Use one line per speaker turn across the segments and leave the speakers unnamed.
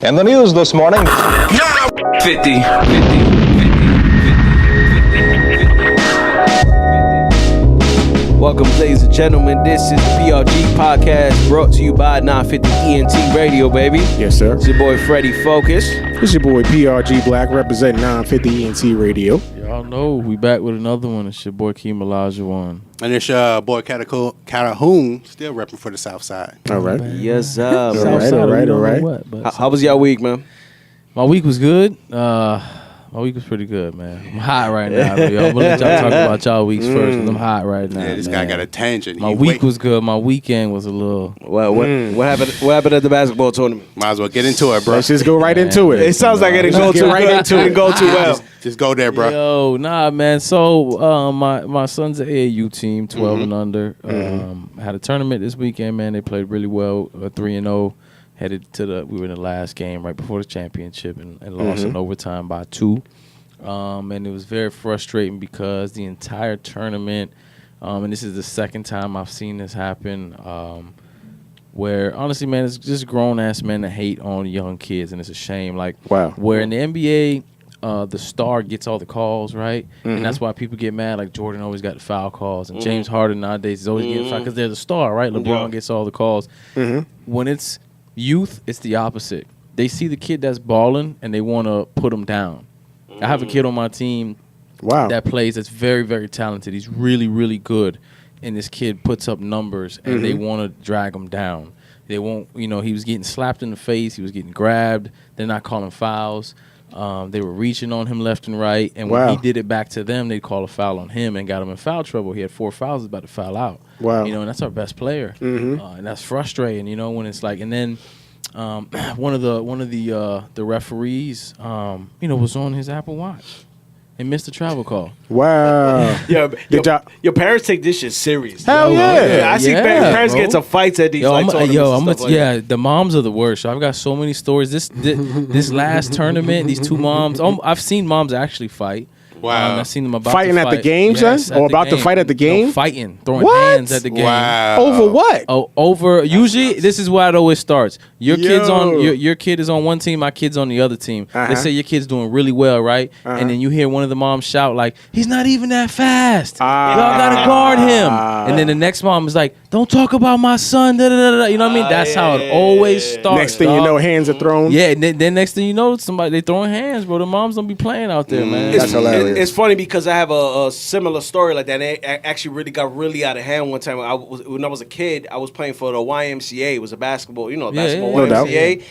In the news this morning.
50.
Welcome, ladies and gentlemen. This is the PRG podcast brought to you by 950 ENT Radio, baby.
Yes, sir.
It's your boy Freddie Focus.
It's your boy PRG Black representing 950 ENT Radio.
Y'all know we back with another one. It's your boy Keem one.
And it's your boy Catahoon, still repping for the South Side.
All right.
Yes, sir.
All right.
How was y'all week, man?
My week was good. My week was pretty good, man. I'm hot right now. Yo. I'm gonna let y'all talk about y'all weeks first, because I'm hot right now.
Yeah, this guy got a tangent.
My week was good. My weekend was a little.
Well, what happened? What happened at the basketball tournament?
Might as well get into it, bro.
Let's just go right into it.
It sounds like it didn't go too right into it. Go too well.
Just go there, bro.
Yo, nah, man. So my son's an AAU team, 12 and under. Had a tournament this weekend, man. They played really well, 3-0. Headed to we were in the last game right before the championship and lost in overtime by 2. And it was very frustrating because the entire tournament, and this is the second time I've seen this happen, where honestly, man, it's just grown-ass men that hate on young kids, and it's a shame. Like,
wow.
Where in the NBA, the star gets all the calls, right? And that's why people get mad. Like Jordan always got the foul calls, and James Harden nowadays is always getting fouled because they're the star, right? LeBron gets all the calls. When it's youth, it's the opposite. They see the kid that's balling, and they want to put him down. I have a kid on my team that plays that's very, very talented. He's really, really good. And this kid puts up numbers, and they want to drag him down. They won't, he was getting slapped in the face. He was getting grabbed. They're not calling fouls. They were reaching on him left and right. And when he did it back to them, they'd call a foul on him and got him in foul trouble. He had 4 fouls, was about to foul out.
Wow.
And that's our best player. And that's frustrating, when it's like, and then one of the referees, was on his Apple Watch and missed a travel call.
Wow.
Your parents take this shit serious.
Hell yeah.
I see parents get into fights at these tournaments.
The moms are the worst. So I've got so many stories. This last tournament, these 2 moms, I've seen moms actually fight.
Wow.
I've seen them about
fighting
to fight.
at the games, or about to fight at the game?
No, fighting, throwing hands at the game.
Wow.
Over what?
Over. Usually, this is where it always starts. Your kid is on one team, my kid's on the other team. Let's say your kid's doing really well, right? And then you hear one of the moms shout like, "He's not even that fast. Y'all gotta guard him." And then the next mom is like, "Don't talk about my son." Da, da, da, da. You know what I mean? That's how it always starts.
Next thing you know, hands are thrown.
Yeah, and then next thing you know, they throwing hands, bro. The moms don't be playing out there, man.
That's hilarious.
It's funny because I have a similar story like that. It actually got really out of hand one time. When I was a kid, I was playing for the YMCA. It was a basketball, YMCA.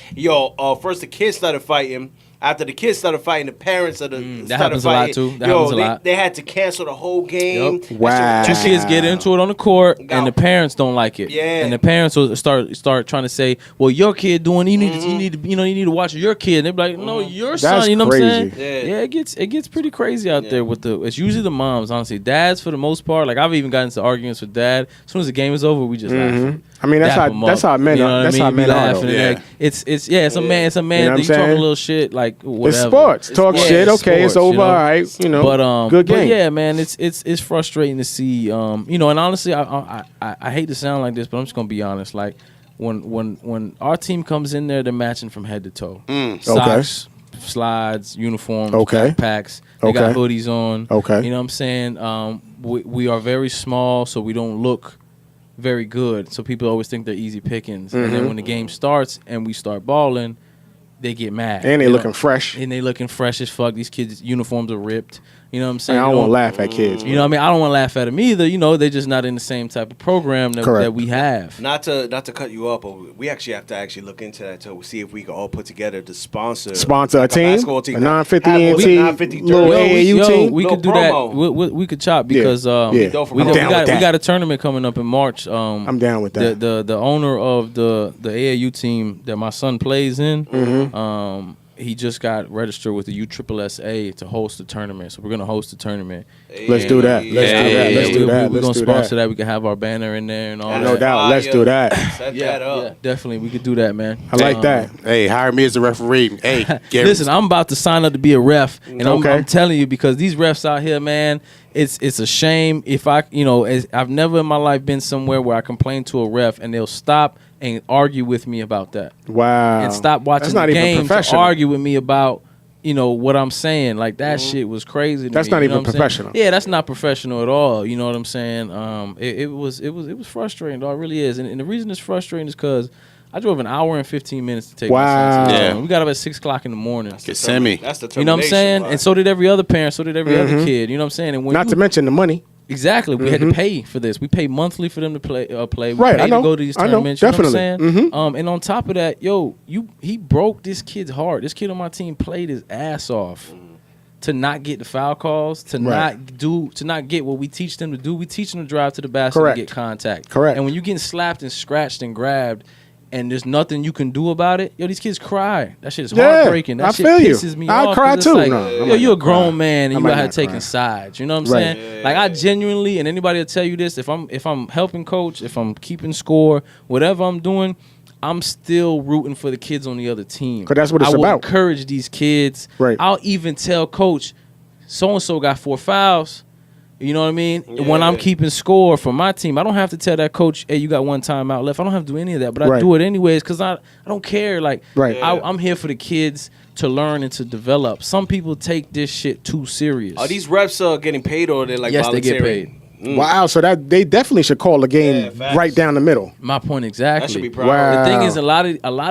First the kids started fighting. After the kids started fighting, the parents of the
that
started
happens
fighting.
A lot too. That happens a lot.
They had to cancel the whole game.
Yep.
Wow.
2 kids get into it on the court, and the parents don't like it.
Yeah.
And the parents will start trying to say, "Well, your kid doing, you need to watch your kid." And they're like, "No, your son."
That's
you know
crazy.
what I'm saying? Yeah, it gets pretty crazy out there with it's usually the moms, honestly. Dads for the most part. Like I've even gotten into arguments with dad. As soon as the game is over, we just laugh.
I mean, that's how men are. That's how men are.
Like, it's a man. It's a man.
You know what I'm
you talking a
saying?
little shit like whatever.
It's sports. Talk shit. Okay, it's over. All right.
But
good game.
But yeah, man, it's frustrating to see. And honestly, I hate to sound like this, but I'm just gonna be honest. Like when our team comes in there, they're matching from head to toe. Socks, slides, uniforms, backpacks. They got hoodies on. You know what I'm saying? We are very small, so we don't look very good. So people always think they're easy pickings. And then when the game starts and we start balling, they get mad.
And they looking fresh.
And they looking fresh as fuck. These kids' uniforms are ripped. You know what I'm saying?
I don't want to laugh at kids.
You know what I mean? I don't want to laugh at them either. They're just not in the same type of program that we have.
Not to cut you up, but we actually have to look into that to see if we can all put together to sponsor
a team,
basketball team,
a 950 ENT, little AAU team.
We could do
promo.
that. We could chop because we got a tournament coming up in March.
I'm down with that.
The owner of the AAU team that my son plays in, he just got registered with the USSSA to host the tournament. So we're going to host the tournament.
Let's do that. Let's do that.
We're going to sponsor that. We can have our banner in there and all that.
No doubt. Let's do that.
Set that up.
Yeah, definitely. We could do that, man.
I like that.
Hey, hire me as a referee. Hey,
listen, I'm about to sign up to be a ref. And I'm telling you, because these refs out here, man, it's a shame if I've never in my life been somewhere where I complain to a ref and they'll stop and argue with me about that.
Wow.
And stop watching
That's not
the
even
game to
professional.
argue with me about, what I'm saying. Like, that shit was crazy to
That's
me.
not
you know
even
what I'm saying?
professional.
Yeah, that's not professional at all. You know what I'm saying? It was frustrating, though. It really is. And the reason it's frustrating is because I drove an hour and 15 minutes to take my son to the
Wow.
game. We got up at 6 o'clock in the morning.
Get semi.
That's the
You know what I'm saying?
right?
And so did every other parent. So did every other kid. You know what I'm saying? And when
Not to mention the money.
Exactly. We had to pay for this. We pay monthly for them to play. We
Right,
pay
I know.
to go to these
I know,
tournaments. You know what I'm
definitely.
saying? And on top of that, he broke this kid's heart. This kid on my team played his ass off to not get the foul calls, to not get what we teach them to do. We teach them to drive to the basket
Correct.
and get contact.
Correct.
And when you getting slapped and scratched and grabbed, and there's nothing you can do about it, these kids cry. That shit is heartbreaking. That
I
shit
feel you.
pisses me
I'll
off.
cry
'cause it's
too.
like,
No, I'm not
you're a
gonna
grown
cry.
man and
I
you
might
out here
not
taking
cry.
sides. You know what I'm
Right.
saying? Like, I genuinely, and anybody will tell you this, if I'm helping coach, if I'm keeping score, whatever I'm doing, I'm still rooting for the kids on the other team.
'Cause that's what it's
I will
about.
encourage these kids.
Right.
I'll even tell coach, so and so got 4 fouls. You know what I mean? When I'm keeping score for my team, I don't have to tell that coach, hey, you got 1 timeout left. I don't have to do any of that, but I
Right.
do it anyways because I don't care. Like,
Right.
I'm here for the kids to learn and to develop. Some people take this shit too serious.
Are these reps getting paid or they're like
Yes, they get
voluntary?
paid.
Wow, so that they definitely should call the game
facts.
right down the middle.
My point exactly.
That should be proud.
Wow.
The thing is, a lot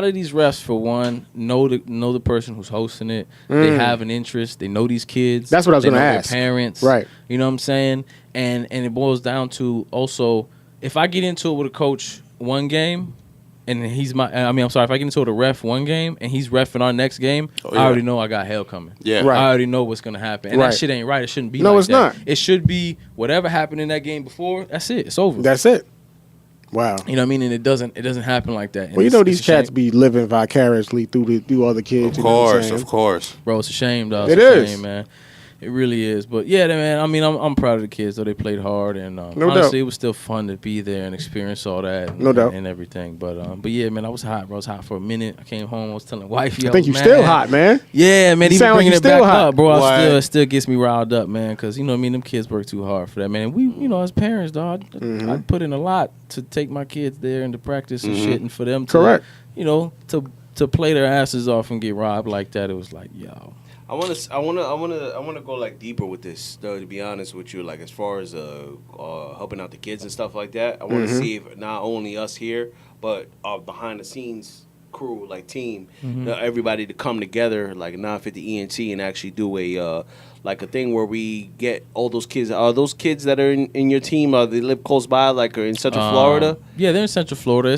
of these refs, for one, know the person who's hosting it. They have an interest. They know these kids.
That's what I was
They
gonna
know their
ask.
parents,
Right.
You know what I'm saying? And it boils down to also, if I get into it with a coach one game, and he's I'm sorry, if I get into it with a ref one game and he's reffing our next game,
yeah.
I already know I got hell coming.
Yeah.
Right.
I already know what's gonna happen, and
Right.
that shit ain't right. It shouldn't be.
No,
like
it's
that.
not.
It should be whatever happened in that game before. That's it. It's over.
That's it. Wow.
You know what I mean? And it doesn't happen like that. And
Well, you
it's-
know
it's
these
a shame.
cats be living vicariously through other kids.
Of
you know what I'm
course,
saying?
of course.
Bro, it's a shame, dog.
It
It's a
is.
shame, man. It really is. But yeah, man. I mean, I'm proud of the kids though. They played hard, and
No
honestly,
doubt.
it was still fun to be there and experience all that. And,
No doubt.
and everything. But yeah, man, I was hot, bro. I was hot for a minute. I came home. I was telling wifey.
I think
was
you still
mad.
hot, man.
Yeah, man.
You
Even
sound like
bringing
you
it
still
back
hot.
up, bro.
Why?
It still gets me riled up, man. Because you know what I mean. Them kids work too hard for that, man. And we, as parents, dog,
Mm-hmm.
I put in a lot to take my kids there and to practice and shit, and for them to,
Correct.
to play their asses off and get robbed like that. It was like, yo.
I want to go like deeper with this though. To be honest with you, like as far as helping out the kids and stuff like that, I want to see if not only us here, but our behind the scenes crew, like team, everybody to come together, like 950 ENT, and actually do a like a thing where we get all those kids. Are those kids that are in your team? They live close by, like or in Central Florida?
Yeah, they're in Central Florida.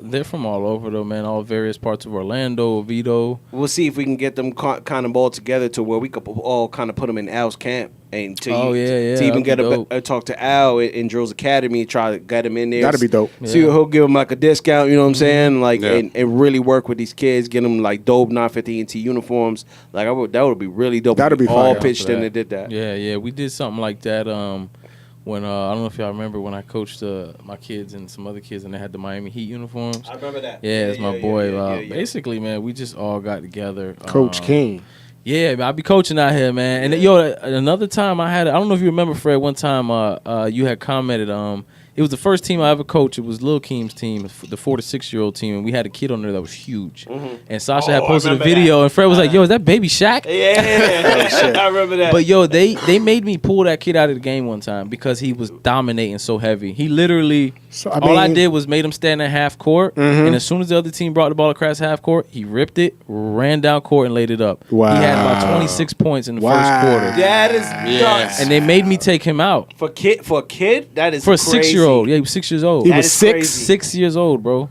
They're from all over though, man. All various parts of Orlando, Oviedo.
We'll see if we can get them kind of all together to where we could all kind of put them in Al's camp and to even
that'd
get
be dope.
talk to Al in Drill's Academy, try to get him in there.
That'd be dope.
See,
Yeah.
he'll give him like a discount. You know what I'm saying? Like
Yeah.
and really work with these kids, get them like dope 950 ENT uniforms. Like that would be really dope.
That'd
if we
be
all
fire.
pitched
For
in
that.
and did that.
Yeah, we did something like that. When I don't know if y'all remember when I coached my kids and some other kids and they had the Miami Heat uniforms.
I remember that.
Yeah, it's my boy.
yeah.
Basically, man, we just all got together.
Coach Keem.
Yeah, I be coaching out here, man. And another time I don't know if you remember, Fred. One time, you had commented. It was the first team I ever coached. It was Lil Keem's team, the 4 to 6 year old team, and we had a kid on there that was huge. And Sasha had
Oh, I
posted a
remember
video,
that.
and Fred was like, "Yo, is that Baby Shaq?"
Yeah, I remember that.
But yo, they made me pull that kid out of the game one time because he was dominating so heavy. He literally
So,
all I did was made him stand at half court, and as soon as the other team brought the ball across half court, he ripped it, ran down court, and laid it up.
Wow.
He had about 26 points in the
Wow.
first quarter,
that is nuts.
and they made me take him out
For a kid, that is
for a
crazy.
6-year-old. Yeah, he was 6 years old.
He
That
was
is
6.
crazy.
6 years old, bro.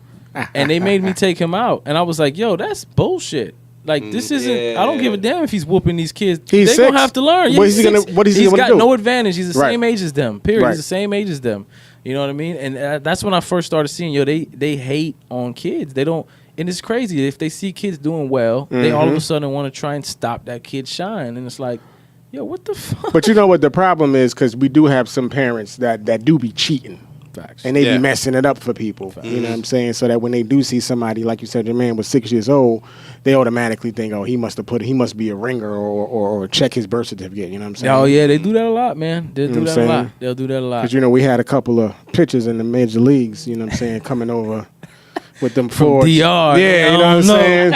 And they made me take him out, and I was like, "Yo, that's bullshit." Like this isn't. I don't give a damn if he's whooping these kids.
He's
They're
6.
gonna have to learn.
What is he
he's
gonna- what is he
He's
gonna
got
do?
no advantage. He's the
Right.
same age as them. Period.
Right.
He's the same age as them. You know what I mean? And that's when I first started seeing. They hate on kids. They don't. And it's crazy if they see kids doing well, they all of a sudden want to try and stop that kid's shine. And it's like, yo, what the fuck?
But you know what the problem is? Because we do have some parents that do be cheating.
Facts.
And they
Yeah.
be messing it up for people. You know what I'm saying? So that when they do see somebody, like you said, your man was 6 years old, they automatically think, oh, he must be a ringer or check his birth certificate. You know what I'm saying?
Oh yeah, they do that a lot, man. They
know
do
what
that
I'm
a lot.
saying?
They'll do that a lot.
Because, we had a couple of pitchers in the major leagues, you know what I'm saying, coming over with them
from
Fords.
DR.
Yeah, you know what I'm saying?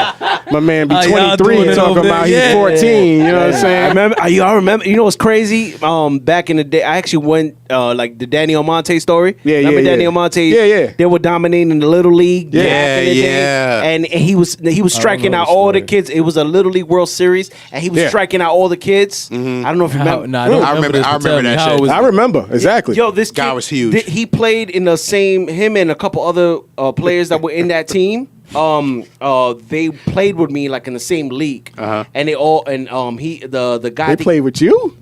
My man be
How y'all
23
doing it
talking
over
about
there?
he's 14. You know what I'm saying?
I remember. You know what's crazy? Back in the day, I actually went like the Danny Almonte story.
Yeah,
remember
yeah,
Danny
yeah.
Almonte?
Yeah.
They were dominating the little league.
Yeah.
back in the day.
Yeah.
And he was striking
know
out
the
all the
story.
kids. It was a little league World Series, and he was
Yeah.
striking out all the kids. I don't know if you remember.
Nah, I don't
I remember-
this,
I
but tell
remember
me,
that
how
shit.
was
I
it?
remember. Exactly.
Yo, this
Guy
kid,
was huge.
He played in the same. Him and a couple other players that were in that team. They played with me like in the same league, and they all the guy
they played with you?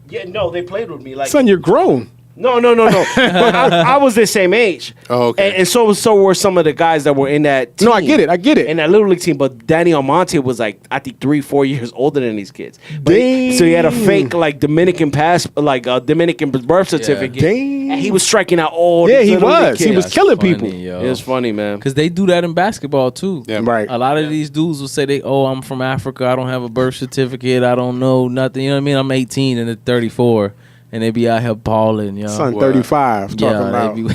they played with me like
Son, you're grown.
no. But I was the same age.
Oh, okay.
And so were some of the guys that were in that team.
No, I get it.
In that little league team, but Danny Almonte was like I think 3-4 years older than these kids. But
Dang.
so he had a fake like Dominican Dominican birth certificate.
Dang.
And he was striking out all.
Yeah,
these
he
little league
was. He
kids.
was killing
Funny,
people.
yo.
It was funny, man.
Because they do that in basketball too.
Yeah.
Right.
A lot of these dudes will say I'm from Africa. I don't have a birth certificate. I don't know nothing. You know what I mean? I'm 18 and they're 34, and they be out here balling, yo.
Son, 35. Talking
yeah,
about.
they be,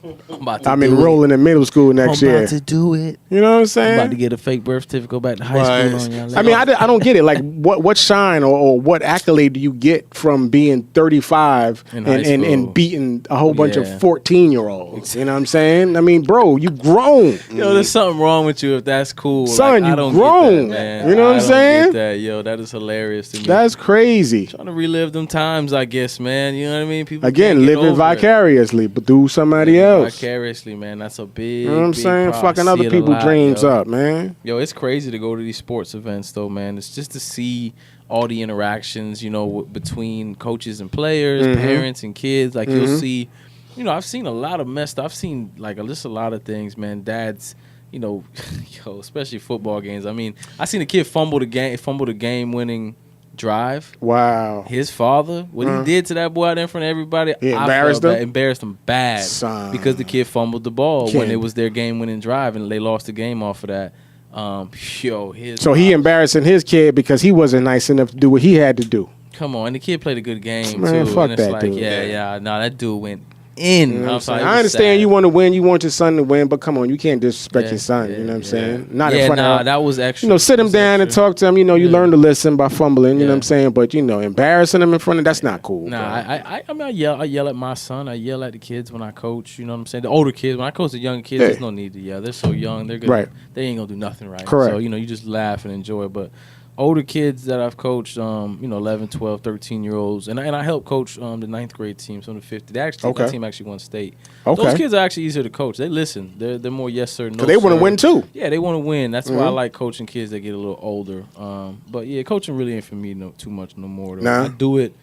I'm about to
I'm
do
enrolling in middle school
it.
next
I'm
year.
about to do it.
You know what I'm
I'm
saying?
about to get a fake birth certificate. Go back to high
Right.
school on y'all.
I mean, I don't get it. Like, what shine or what accolade do you get from being 35
In high school.
and beating a whole bunch of
Yeah.
14-year-olds? You know what I'm saying? I mean, bro, you grown.
Yo, there's something wrong with you if that's cool.
Son,
like, I
you
don't
grown.
Get that, man.
You know what I'm
I don't
saying?
Get that. Yo, that is hilarious to me.
That's crazy.
Trying to relive them times, I guess, man. You know what I mean? People
Again,
can't get
living
over it.
vicariously, but through somebody else.
Vicariously, man. That's a big.
You know what I'm
big
saying?
problem.
Fucking
I
other
see it a
people's
lot,
dreams
yo.
up, man.
Yo, it's crazy to go to these sports events, though, man. It's just to see all the interactions, between coaches and players, parents and kids. Like, you'll see, I've seen a lot of I've seen, like, just a lot of things, man. Dads, especially football games. I mean, I seen a kid fumble the game-winning drive.
Wow.
His father, what he did to that boy out there in front of everybody,
He
I
embarrassed
felt
him?
bad. Embarrassed him bad
Son.
because the kid fumbled the ball when
Kid.
it was their game-winning drive and they lost the game off of that.
So he embarrassing his kid because he wasn't nice enough to do what he had to do.
Come on, and the kid played a good game
Man,
too.
fuck
and it's
that
like,
dude.
that dude went in.
You know what I'm
I'm sorry,
saying?
it
I
was
understand
sad.
you want to win, you want your son to win, but come on, you can't disrespect
Yeah,
your son.
yeah,
You know what I'm
yeah.
saying? Not in
Yeah,
front of him.
that was extra.
Sit him
It was
down and
extra.
talk to him. You learn to listen by fumbling. You know
Yeah.
what I'm saying? But embarrassing him in front of that's not cool.
Nah,
bro.
I yell at my son. I yell at the kids when I coach. You know what I'm saying? The older kids. When I coach the younger kids,
Yeah.
there's no need to yell. They're so young. They're gonna,
Right.
They ain't gonna do nothing right.
Correct.
So you just laugh and enjoy. But older kids that I've coached, 11, 12, 13-year-olds, and I help coach the 9th grade team, so the 50. That team actually won state.
Okay.
Those kids are actually easier to coach. They listen. They're more yes sir, no sir.
Because they want to win too.
Yeah, they want to win. That's why I like coaching kids that get a little older. But yeah, coaching really ain't for me too much no more. Though.
Nah.
I do it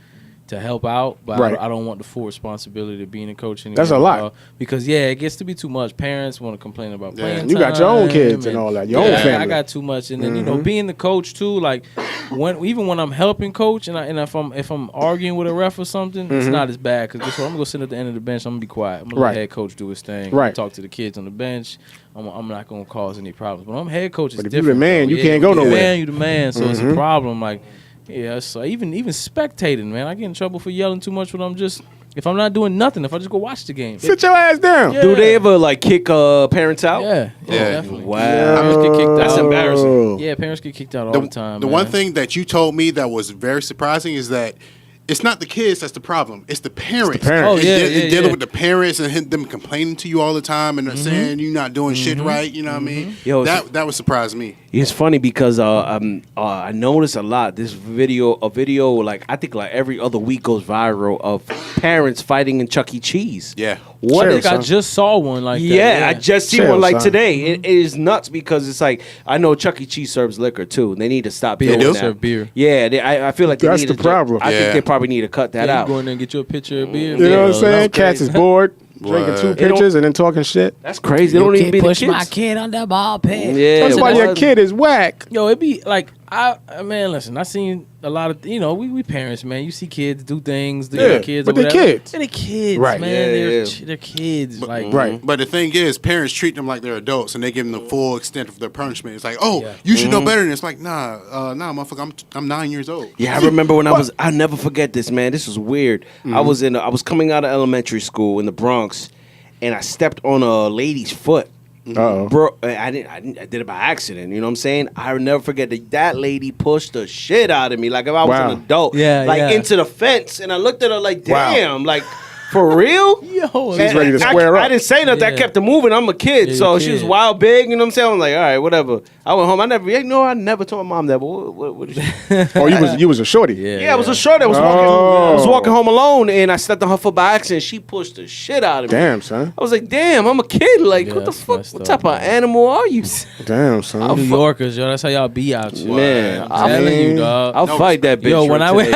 to help out, but
Right.
I don't want the full responsibility of being a coach anymore.
That's a lot.
Because it gets to be too much. Parents want to complain about playing
You got your own
time
kids and all that, your own
I
family.
got too much, and then being the coach too. Like even when I'm helping coach, and if I'm arguing with a ref or something, it's not as bad because I'm gonna go sit at the end of the bench. I'm gonna be quiet. I'm gonna
Right.
let head coach do his thing.
Right.
Talk to the kids on the bench. I'm not gonna cause any problems. But I'm head coach. It's
But if you the
different.
man,
though.
you can't go
you the
nowhere.
Man, you the man. So it's a problem. Like. Yeah, so even spectating, man, I get in trouble for yelling too much when if I'm not doing nothing, if I just go watch the game.
Sit your ass down.
Yeah.
Do they ever like kick parents out?
Yeah,
Yeah.
definitely.
Wow.
Parents get kicked
That's
out.
embarrassing.
Yeah, parents get kicked out all the time.
The
man.
one thing that you told me that was very surprising is that it's not the kids that's the problem. It's the parents.
parents.
Oh, yeah,
And dealing
yeah.
with the parents and them complaining to you all the time and they're saying you're not doing shit right. You know what I mean?
Yo,
that would surprise me.
It's funny because I notice a lot. This video like I think like every other week goes viral of parents fighting in Chuck E. Cheese.
Yeah.
What?
Chill,
I think I
son.
just saw one like that.
Yeah, I just seen
Chill,
one like
son.
today. It is nuts because it's like I know Chuck E. Cheese serves liquor too. They need to stop
Beer,
doing
they
that.
serve beer.
Yeah, I feel like they
That's
need
the
to
problem.
I
Yeah.
think they probably need to cut that
Yeah, you
out.
go in there and get you a picture of beer.
You know what I'm saying?
that's
Cats is
crazy.
bored, drinking
What?
two
They don't-
pitchers and then talking shit.
That's crazy. They don't even be the kids.
kid on the ball pit.
Yeah,
That's why
well,
your kid is whack.
Yo, it be like man, listen, I seen a lot of we parents, man. You see kids do things,
Yeah,
their kids,
but
or
they're
whatever.
kids.
They're kids,
Right.
man.
Yeah,
They're kids, like
Right.
But the thing is, parents treat them like they're adults and they give them the full extent of their punishment. It's like, you should know better than this. Like, nah, motherfucker, I'm 9 years old.
Yeah, I remember when I'll never forget this, man. This was weird. I was coming out of elementary school in the Bronx, and I stepped on a lady's foot. Bro, I did it by accident. You know what I'm saying? I'll never forget that lady pushed the shit out of me like if I was an adult. Into the fence, and I looked at her like, damn, like. For real?
Yo,
she's ready to square up.
I didn't say nothing. I kept it moving. I'm a kid, so she was wild big. You know what I'm saying? I'm like, all right, whatever. I went home. I never told my mom that. But what is she?
Oh, you was a shorty.
Yeah, I was a shorty. I was walking home alone, and I stepped on her foot by accident. She pushed the shit out of me.
Damn, son.
I was like, damn, I'm a kid. Like, what the fuck? What type of animal are you?
Damn, son.
New Yorkers, yo. That's how y'all be out here.
Man,
I'm telling you, dog.
I'll fight that bitch.
Yo, when I went,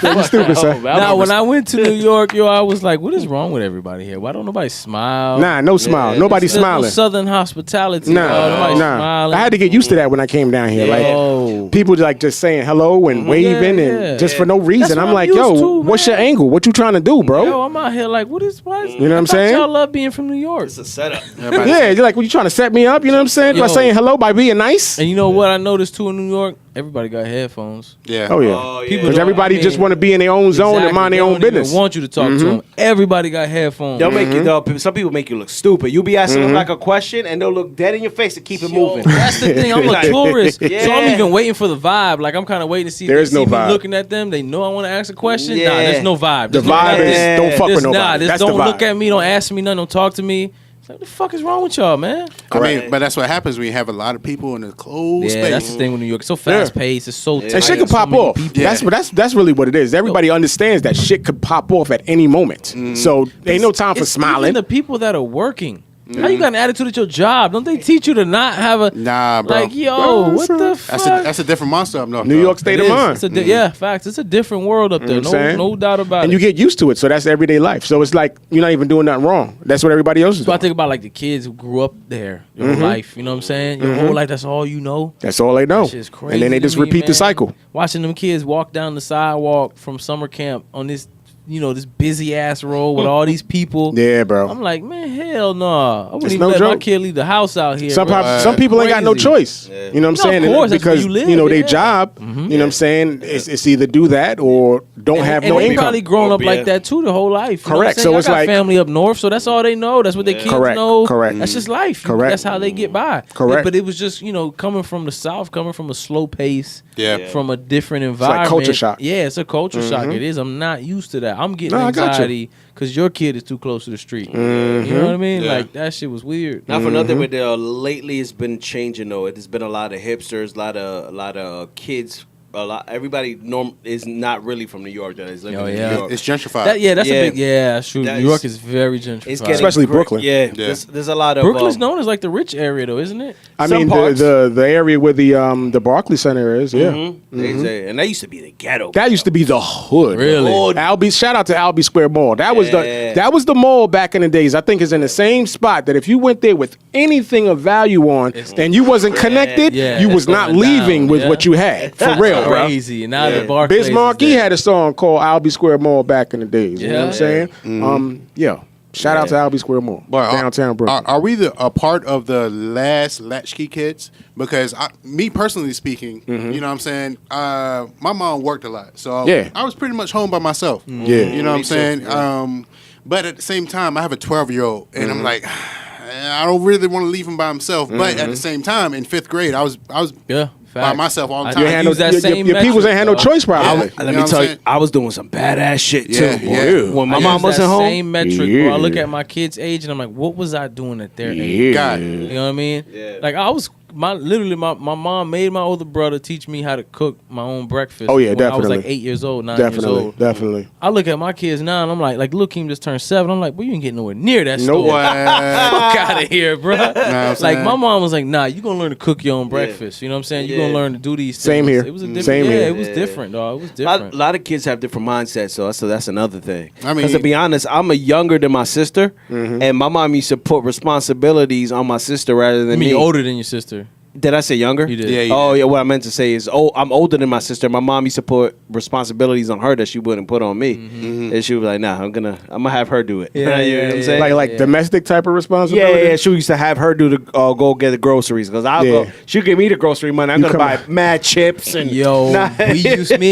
You stupid, son.
Now, when I went to New York, yo, I was like, what is wrong with everybody here? Why don't nobody smile?
Nah, no smile. Nobody smiling.
No Southern hospitality.
Nah.
Smiling.
I had to get used to that when I came down here. Like people like just saying hello and waving and just for no reason. I'm like, yo, what's your angle? What you trying to do, bro?
Yo, I'm out here like, what is?
You know what I'm saying?
Y'all love being from New York.
It's a setup.
Yeah, you're like, what you trying to set me up? You know what I'm saying? By saying hello, by being nice.
And you know what I noticed too in New York? Everybody got headphones.
Yeah.
Oh yeah.
People,
everybody just want to be in their own zone and mind their own business.
They want you to talk to them. Everybody got headphones.
They'll make you. Some people make you look stupid. You be asking them like a question, and they'll look dead in your face and keep it moving.
That's the thing. I'm a tourist, so I'm even waiting for the vibe. Like I'm kind of waiting to see. There's no vibe. Me looking at them, they know I want to ask a question. Nah, there's no vibe.
The vibe is don't fuck with nobody. That's
don't look at me. Don't ask me nothing. Don't talk to me. It's like, what the fuck is wrong with y'all, man?
I mean, but that's what happens when you have a lot of people in a closed space.
Yeah, that's the thing with New York. It's so fast paced. It's so tight.
And shit could pop off. That's really what it is. Everybody understands that shit could pop off at any moment. So ain't no time for smiling.
Even the people that are working. How you got an attitude at your job? Don't they teach you to not have a...
Nah, bro.
Like, yo, what the fuck?
That's a different monster up north.
New York state of mind.
Yeah, facts. It's a different world up there. No doubt about it.
And you get used to it, so that's everyday life. So it's like you're not even doing nothing wrong. That's what everybody else is doing.
So I think about like the kids who grew up there your whole life. You know what I'm saying? Your whole life, that's all you know.
That's all they know.
That shit's crazy.
And then they just repeat the cycle.
Watching them kids walk down the sidewalk from summer camp on this... this busy ass road with all these people.
Yeah, bro.
I'm like, man, hell no. I wouldn't even let my kid leave the house out here.
Some people ain't got no choice. Yeah. You know what I'm saying?
Of course,
because their job, you know what I'm saying, it's either do that or don't have no income.
They probably grown up like that too the whole life.
Correct.
So it's like family up north, so that's all they know. That's what their kids know.
Correct.
That's just life.
Correct.
That's how they get by.
Correct.
But it was just, coming from the South, coming from a slow pace, from a different environment.
It's like culture shock.
Yeah, it's a culture shock. It is. I'm not used to that. I'm getting anxiety because your kid is too close to the street. You know what I mean?
Yeah.
Like that shit was weird.
Not for nothing, but lately it's been changing though. There's been a lot of hipsters, a lot of kids. Everybody is not really from New York that is living in New York.
It's gentrified.
That's a big. Yeah, that's true. New York is very gentrified,
especially Brooklyn.
Yeah. There's a lot of
Brooklyn's known as like the rich area though, isn't it?
I mean the area where the Barclays Center is,
and that used to be the ghetto.
That used to be the hood.
Really?
Albee, shout out to Albee Square Mall. That was the mall back in the days. I think it's in the same spot that if you went there with anything of value on and you wasn't connected, you was not leaving with what you had. For real, bro.
Crazy. Now the Barclays.
Bismarck, he had a song called Albee Square Mall back in the days. You know what I'm saying? Shout out to Albee Square Mall, downtown Brooklyn.
Are we a part of the last Latch Key Kids? Because me personally speaking, you know what I'm saying, my mom worked a lot. So I was pretty much home by myself.
Yeah.
You know what I'm saying? Yeah. But at the same time, I have a 12-year-old, and I'm like, I don't really want to leave him by himself. But at the same time, in 5th grade, I was by myself all the time.
Your peoples ain't had no choice, probably.
Let me tell you, I was doing some badass shit too, boy. Yeah. When my mom wasn't home.
Same metric, bro. I look at my kids' age and I'm like, what was I doing at their age?
God.
You know what I mean? Yeah. Like I was. My mom made my older brother teach me how to cook my own breakfast.
Oh yeah,
when
definitely.
I was like 8 years old, 9 years old.
Definitely.
I look at my kids now and I'm like Lil' Keem just turned 7. I'm like, well, you ain't getting nowhere near that
store.
Fuck out of here, bro. Like my mom was like, nah, you gonna learn to cook your own breakfast. You know what I'm saying? You gonna learn to do these things.
Same here.
It was a different.
Same here.
It was different, dog. It was different.
A lot of kids have different mindsets, so that's another thing.
I mean,
because to be honest, I'm a younger than my sister, and my mom used to put responsibilities on my sister rather than me.
You older than your sister.
Did I say younger?
You did.
Yeah,
yeah. What I meant to say is, I'm older than my sister. My mom used to put responsibilities on her that she wouldn't put on me, and she was like, "Nah, I'm gonna have her do it."
Yeah,
you know what I'm saying?
Like domestic type of responsibility.
Yeah. She used to have her do the go get the groceries because I'll go. She'll give me the grocery money. I'm gonna buy mad chips and
me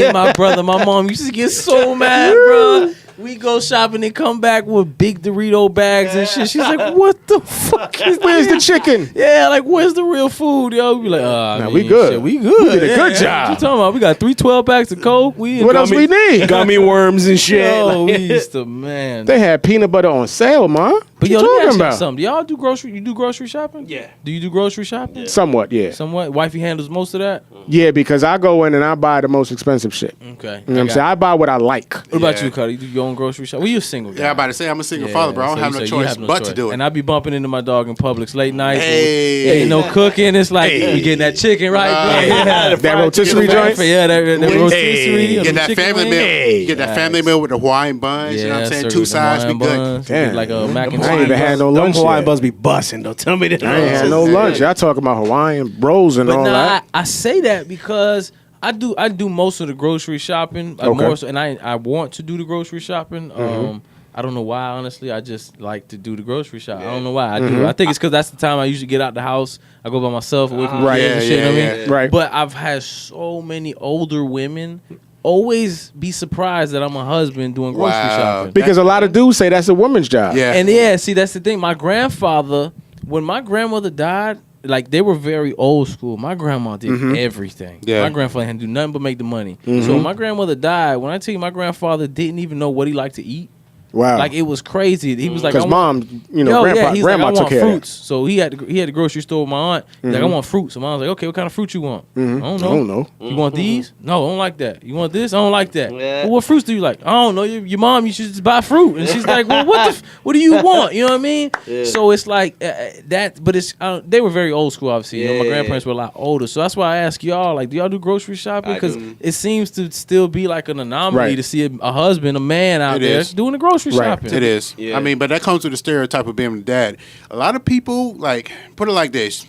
and my brother, my mom used to get so mad, bro. We go shopping and come back with big Dorito bags and shit. She's like, "What the fuck is
Where's the chicken?
Yeah, like where's the real food, yo?" We be like, "Nah,
we good.
Shit, we good.
We did a good job.
What you talking about? We got 3 12-packs of Coke.
What else we need?
Gummy worms and shit.
Yo, we used to, man.
They had peanut butter on sale, man.
But
What
yo,
you
let me ask
talking
you
about?
something. Do y'all do grocery? You do grocery shopping?
Yeah.
Do you do grocery shopping?
Somewhat, yeah.
Somewhat. Wifey handles most of that.
Yeah, because I go in and I buy the most expensive shit.
Okay.
You know what I'm saying? I buy what I like.
What about you, Cuddy? You do your own grocery shop? Well, you a single guy.
Yeah, I'm about to say I'm a single father, bro. I don't
so
have
you
no
say you
choice
have no
but
choice.
to do it.
And I be bumping into my dog in Publix late nights.
Hey.
Ain't no cooking. It's like we getting that chicken, right?
That rotisserie joint?
Yeah, that rotisserie.
Get that family meal. Get that family meal with the Hawaiian buns. You know what I'm saying? 2 sides be good.
Damn.
Like a mac and
I ain't even had no lunch
Hawaiian
yet.
buns be busting. Don't tell me that.
I ain't had no lunch. Y'all talking about Hawaiian bros and
But
all that.
I say that because I do most of the grocery shopping.
Okay.
More so, and I want to do the grocery shopping. I don't know why, honestly. I just like to do the grocery shop. I don't know why I do. I think it's because that's the time I usually get out the house. I go by myself away from the kids and shit. You know what I mean?
Right.
But I've had so many older women always be surprised that I'm a husband doing grocery shopping.
Because a lot of dudes say that's a woman's job.
Yeah.
And yeah, see, that's the thing. My grandfather, when my grandmother died, like they were very old school. My grandma did everything.
Yeah.
My grandfather hadn't do nothing but make the money. So when my grandmother died, when I tell you my grandfather didn't even know what he liked to eat.
Wow.
Like it was crazy. He was like,
Because mom, you know,
he's
grandma
like, I
took
want
care
fruits.
of
So he had the grocery store with my aunt. He's like, I want fruits. So mom was like, okay, what kind of fruit you want? I don't
that.
know.
I don't know.
You want these? No, I don't like that. You want this? I don't like that.
Yeah.
Well, what fruits do you like? I don't know. Your mom, you should just buy fruit. And she's like, well, what do you want? You know what I mean?
Yeah.
So it's like that, but it's they were very old school, obviously. You know, my grandparents were a lot older. So that's why I ask y'all, like, do y'all do grocery shopping? Because it seems to still be like an anomaly to see a husband, a man out there doing the grocery shopping.
It is.
Yeah.
I mean, but that comes with the stereotype of being a dad. A lot of people, like, put it like this.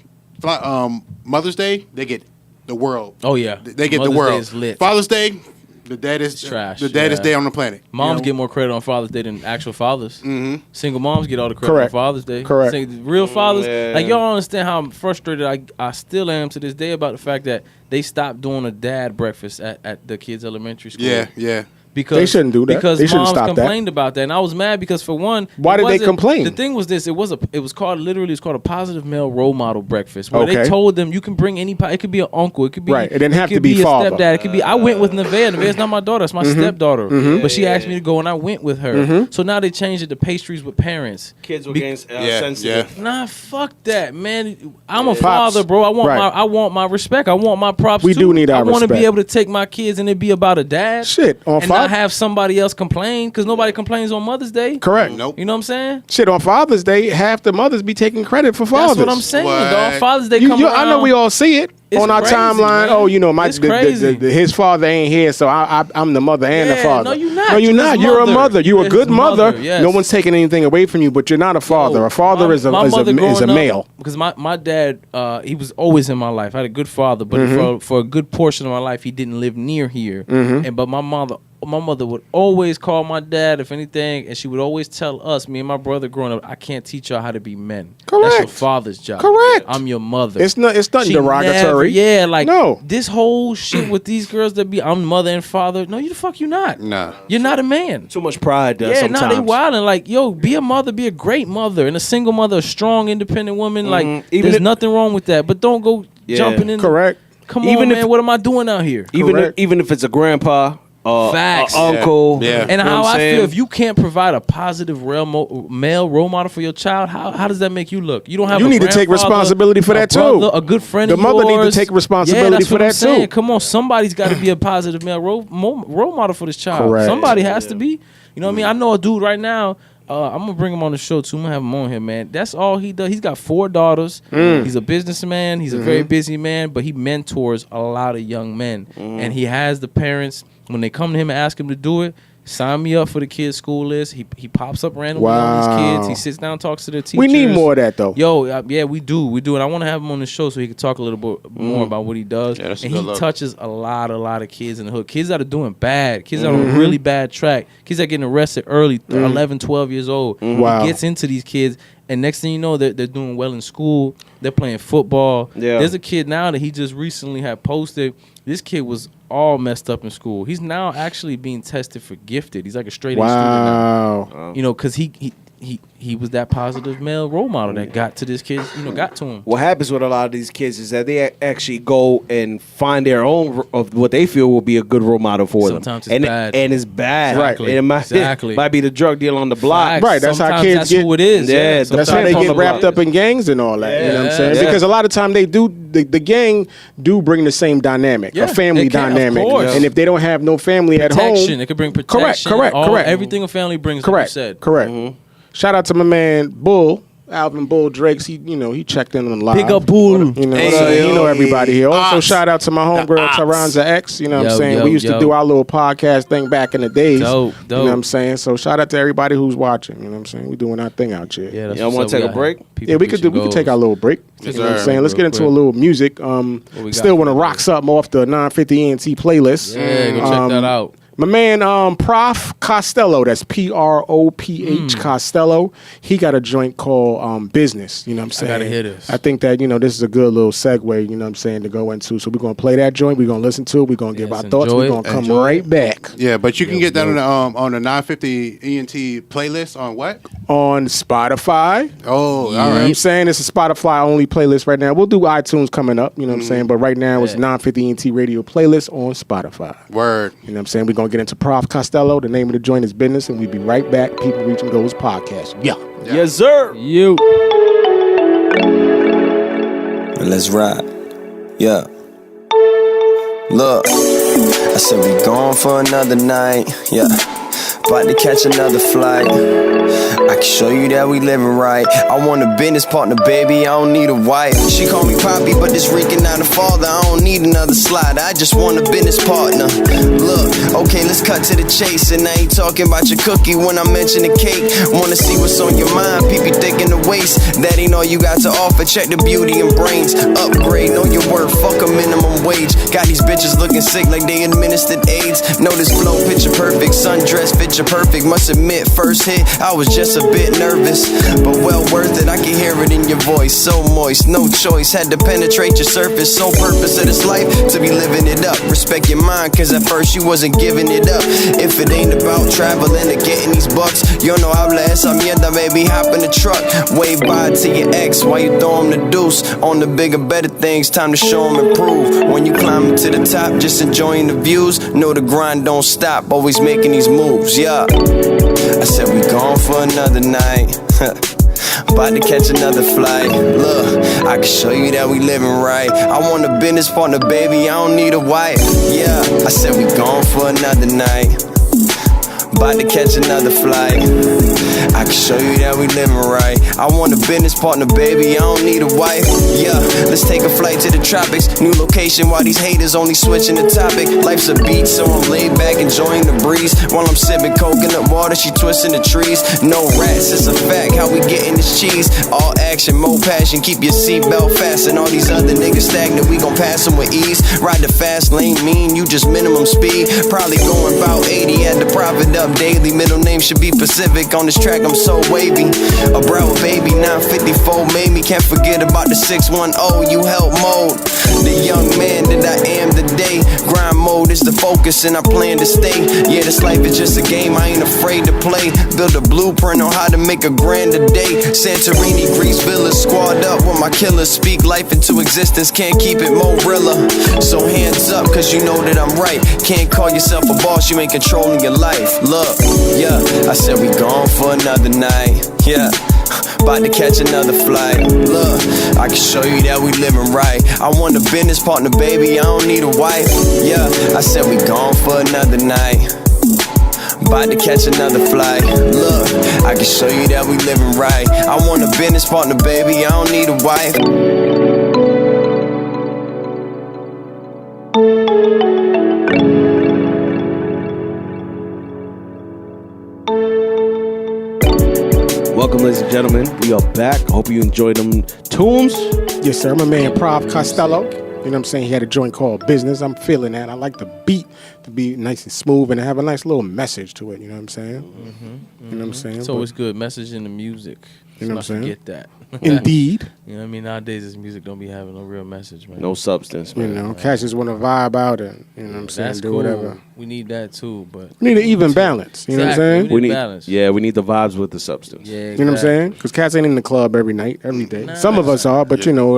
Mother's Day, they get the world.
Oh, yeah.
They get
Mother's
the world.
Day is lit.
Father's Day, the deadest,
trash,
the deadest
yeah.
day on the planet.
Moms get more credit on Father's Day than actual fathers.
Mm-hmm.
Single moms get all the credit
Correct.
on Father's Day.
Correct.
Real fathers,
Yeah.
like y'all don't understand how frustrated I still am to this day about the fact that they stopped doing a dad breakfast at the kids' elementary school.
Yeah.
Because
They shouldn't do that.
Because
They shouldn't
moms
stop that.
complained about that, and I was mad because for one,
Why
it
did they
wasn't-
complain?
The thing was this: it was called a positive male role model breakfast, where they
Okay.
told them you can bring anybody. It could be an uncle, it could be
Right. It didn't have to
could
be
a
father.
stepdad. It could be. I went with Nevaeh. Nevaeh's not my daughter; it's my stepdaughter. But she asked me to go, and I went with her. So now they changed it to pastries with parents.
Kids were getting sensitive.
Nah, fuck that, man. I'm a
Pops.
father, bro.
Right.
I want my respect. I want my props.
We
too.
do need our
I want to be
respect.
able to take my kids and it be about a dad.
Shit, on
and
Father-
not have somebody else complain because nobody complains on Mother's Day.
Correct.
Nope.
You know what I'm saying?
Shit, on Father's Day, half the mothers be taking credit for fathers.
That's what I'm saying,
What?
dog. Father's Day
You-
come
you-
around.
I know we all see it
It's
on our
crazy,
timeline.
man.
Oh, you know,
It's crazy.
his father ain't here, so I'm the mother and the
Yeah,
father.
no, you're not.
No, you're
You're
not.
his
You're a
mother.
mother. You're a
You're
good
his
mother.
mother, yes.
No one's taking anything away from you, but you're not a father.
Yo,
A father
my-
is a
my mother growing up,
male.
Because my dad, he was always in my life. I had a good father, but for a good portion of my life, he didn't live near here. But my mother would always call my dad, if anything, and she would always tell us, me and my brother growing up, I can't teach y'all how to be men. That's your
Correct.
father's job.
Correct.
I'm your mother.
It's nothing
She
derogatory.
never, this whole shit with these girls that be, I'm mother and father. No, you the fuck you not.
Nah.
You're not a man.
Too much pride.
Yeah,
Sometimes.
nah, they wildin'. Like, yo, be a mother, be a great mother, and a single mother, a strong, independent woman. Like,
Even
there's
if-
nothing wrong with that. But don't go jumping in.
Correct.
Come
Even
on,
if-
man. What am I doing out here?
Correct.
Even if it's a grandpa,
Facts.
uncle,
Yeah.
And
you know
how
what I'm
I
saying?
feel, if you can't provide a positive male role model for your child, how does that make you look? You don't have.
You
a
need to take
grandfather,
responsibility for
a
that, too.
brother, a good friend.
The
of
mother need to
yours.
take responsibility
Yeah, that's
for
what I'm
that,
saying.
too.
Come on, somebody's got to be a positive male role model for this child.
Correct.
Somebody has to be. You know what I mean? I know a dude right now. I'm gonna bring him on the show too. I'm gonna have him on here, man. That's all he does. He's got 4 daughters. He's a businessman. He's a very busy man, but he mentors a lot of young men. And he has the parents when they come to him and ask him to do it. Sign me up for the kids' school list. He pops up randomly on these kids. He sits down, and talks to their teachers.
We need more of that, though.
Yo, yeah, we do, and I want to have him on the show so he can talk a little bit more about what he does.
Yeah, that's a
and
good
he
look.
touches a lot of kids in the hood. Kids that are doing bad. Kids that are on a really bad track. Kids that are getting arrested early, 11, 12 years old.
Wow.
He gets into these kids. And next thing you know, they're doing well in school. They're playing football.
Yeah.
There's a kid now that he just recently had posted. This kid was all messed up in school. He's now actually being tested for gifted. He's like a straight A student now.
Wow.
You know, because he was that positive male role model that got to this kid, got to him.
What happens with a lot of these kids is that they actually go and find their own of what they feel will be a good role model for
Sometimes
them.
it's bad.
And it's bad.
Exactly.
And it might be the drug deal on the block.
Facts.
Right, that's how
Sometimes
kids
that's
get.
who it is.
Yeah,
That's how
sometimes
they
on
get
the
wrapped
block.
up in gangs and all that. You know what I'm saying?
Yeah.
Because a lot of time they do the gang do bring the same dynamic,
Yeah,
a family
it can, of
dynamic.
course.
And if they don't have no family at
Protection.
home,
It could bring protection.
correct.
Everything a family brings.
correct,
Like you said.
correct. Shout out to my man Bull. Alvin Bull Drakes, he checked in on live.
Big up Bull.
You know everybody here. Also,
Ops.
shout out to my homegirl Taranza X. You know what I'm saying? We used to do our little podcast thing back in the days.
Dope.
You know what I'm saying? So shout out to everybody who's watching. You know what I'm saying? We doing our thing out here.
Yeah, that's
Y'all
what's
want to
up.
take a break?
Yeah, we could take our little break. You know what I'm saying? Let's get into a little music.
we
Still
got
want to
for
rock something off the 950 ENT playlist.
Yeah, go check that out.
My man, Proph Costello, that's Proph Costello. He got a joint called Business. You know what I'm saying?
gotta hear this.
I think that, this is a good little segue, you know what I'm saying, to go into. So we're going to play that joint. We're going to listen to it. We're going to give our thoughts. We're going to come right back.
Yeah, but you can get that on the 950 ENT playlist on what?
On Spotify.
Oh, all
You know what
right.
I'm saying? It's a Spotify only playlist right now. We'll do iTunes coming up, you know what I'm saying? But right now it's 950 ENT radio playlist on Spotify.
Word.
You know what I'm saying? We're going to get into Proph Costello. The name of the joint is Business, and we'll be right back. People Reaching Goals podcast. Yeah.
Yes, sir.
You.
Let's ride. Yeah. Look, I said we gone for another night. Yeah. About to catch another flight. I can show you that we living right. I want a business partner, baby, I don't need a wife. She call me Poppy, but this reeking out a father. I don't need another slider, I just want a business partner. Look, okay, let's cut to the chase. And I ain't talking about your cookie when I mention the cake. Wanna see what's on your mind, peep thick in the waist. That ain't all you got to offer, check the beauty and brains. Upgrade, know your worth, fuck a minimum wage. Got these bitches looking sick like they administered AIDS. Know this flow, picture perfect, sundress, picture perfect. Must admit, first hit, I was just a bit nervous, but well worth it. I can hear it in your voice, so moist, no choice. Had to penetrate your surface, sole purpose of this life to be living it up. Respect your mind, cause at first you wasn't giving it up. If it ain't about traveling or getting these bucks, yo no habla esa mierda, baby, hop in the truck. Wave by to your ex while you throw him the deuce. On the bigger, better things, time to show him improve. When you climbing to the top, just enjoying the views. Know the grind don't stop, always making these moves, yeah. I said we gone for another night. About to catch another flight. Look, I can show you that we living right. I want a business partner, baby, I don't need a wife. Yeah, I said we gone for another night. About to catch another flight. I can show you that we living right. I want a business partner, baby, I don't need a wife. Yeah, let's take a flight to the tropics. New location while these haters only switching the topic. Life's a beach, so I'm laid back enjoying the breeze. While I'm sipping coconut water, she twisting the trees. No rats, it's a fact, how we getting this cheese. All action, more passion, keep your seatbelt fastened. All these other niggas stagnant, we gon' pass them with ease. Ride the fast lane, mean, you just minimum speed. Probably going about 80 at the profit up daily. Middle name should be Pacific. On this track I'm so wavy. A Broward baby, 954 made me. Can't forget about the 610, you help mode. The young man that I am today. Grind mode is the focus and I plan to stay. Yeah, this life is just a game, I ain't afraid to play. Build a blueprint on how to make a grand a day. Santorini, Greece villas, squad up with my killers. Speak life into existence, can't keep it more realer. So hands up, cause you know that I'm right. Can't call yourself a boss, you ain't controlling your life. Look, yeah, I said we gone for another night. Yeah, about to catch another flight. Look, I can show you that we living right. I want a business partner, baby, I don't need a wife. Yeah, I said we gone for another night. About to catch another flight. Look, I can show you that we living right. I want a business partner, baby, I don't need a wife.
Welcome, ladies and gentlemen. We are back. I hope you enjoyed them tunes.
Yes, sir. My man, Proph Costello. You know what I'm saying? He had a joint called Business. I'm feeling that. I like the beat to be nice and smooth and have a nice little message to it. You know what I'm saying? You know what I'm saying?
It's always good. Message in the music.
You know what I'm saying?
Get that.
Indeed.
You know what I mean? Nowadays, this music don't be having no real message, man.
No substance, man.
You know, cats just want to vibe out and, you know what I'm saying,
That's
do
cool.
whatever.
We need that too, but
We need an even balance. You know what I'm saying?
We need balance.
Yeah, we need the vibes with the substance.
Yeah, exactly.
You know what I'm saying? Because cats ain't in the club every night, every day.
Nah,
Some of us are, but you know,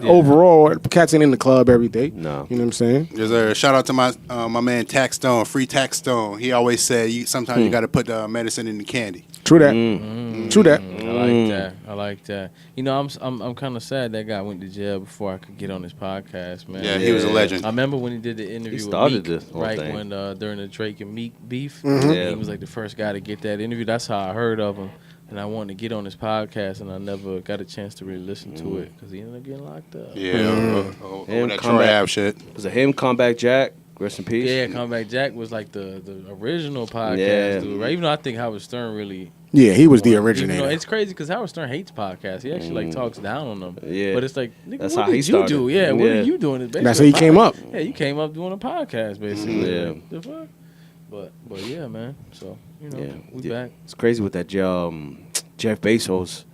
overall, cats ain't in the club every day.
No.
You know what I'm saying?
There's a shout out to my man Tax Stone, Free Tax Stone. He always said sometimes you got to put medicine in the candy.
True that. True that.
I like that. I like that. You know, I'm kind of sad that guy went to jail before I could get on this podcast, man.
Yeah, he was a legend.
I remember when he did the interview
started
with Meek,
this whole
right
thing.
when during the Drake and Meek beef.
Yeah.
He was like the first guy to get that interview. That's how I heard of him, and I wanted to get on this podcast, and I never got a chance to really listen to it because he ended up getting locked up.
Yeah,
Him,
that
come
Troy
back.
Ave shit.
Was it him, Comeback Jack? Rest in peace.
Yeah, Comeback Jack was like the original podcast
Yeah.
dude, right? Even though I think Howard Stern really.
Yeah, he was the
Even though
originator.
it's crazy because Howard Stern hates podcasts. He actually like talks down on them.
Yeah.
But it's like, nigga,
That's
what
how he
did you
started.
do? Yeah, what
Yeah.
are you doing? It's
That's how he
basically
came
a
up.
Yeah, you came up doing a podcast basically.
Yeah.
The fuck? But yeah, man. So you know,
Yeah.
we
Yeah.
back.
It's crazy with that Jeff Bezos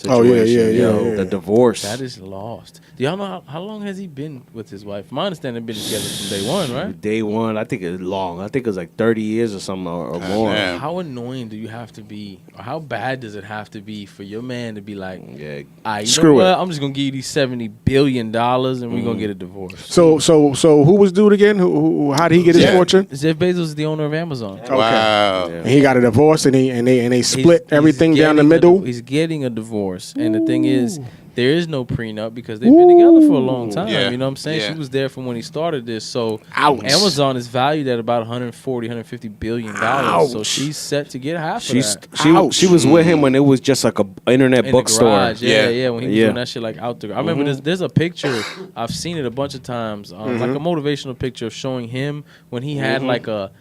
Oh, yeah,
situation.
yeah.
The divorce.
That is lost. Do y'all know how long has he been with his wife? My understanding, they've been together from day one, right?
Day one, I think it's long. I think it was like 30 years or something or more.
damn.
How annoying do you have to be, or how bad does it have to be for your man to be like,
Yeah.
you
Screw
know
it.
what? I'm just gonna give you these $70 billion and we're gonna get a divorce.
So who was dude again? How did he get his fortune?
Jeff Bezos is the owner of Amazon.
Wow.
And he got a divorce, and they split
He's
everything down the
getting
middle.
he's getting a divorce, and the thing is, there is no prenup because they've been together for a long time.
Yeah.
You know what I'm saying?
Yeah.
She was there from when he started this. So
Ouch.
Amazon is valued at about 140, 150 billion dollars. So
Ouch.
she's set to get half
She's
of that.
she was with him when it was just like a internet
In
bookstore.
the garage, yeah, when he was
Yeah.
doing that shit like out there. I remember there's a picture, I've seen it a bunch of times, like a motivational picture of showing him when he had like a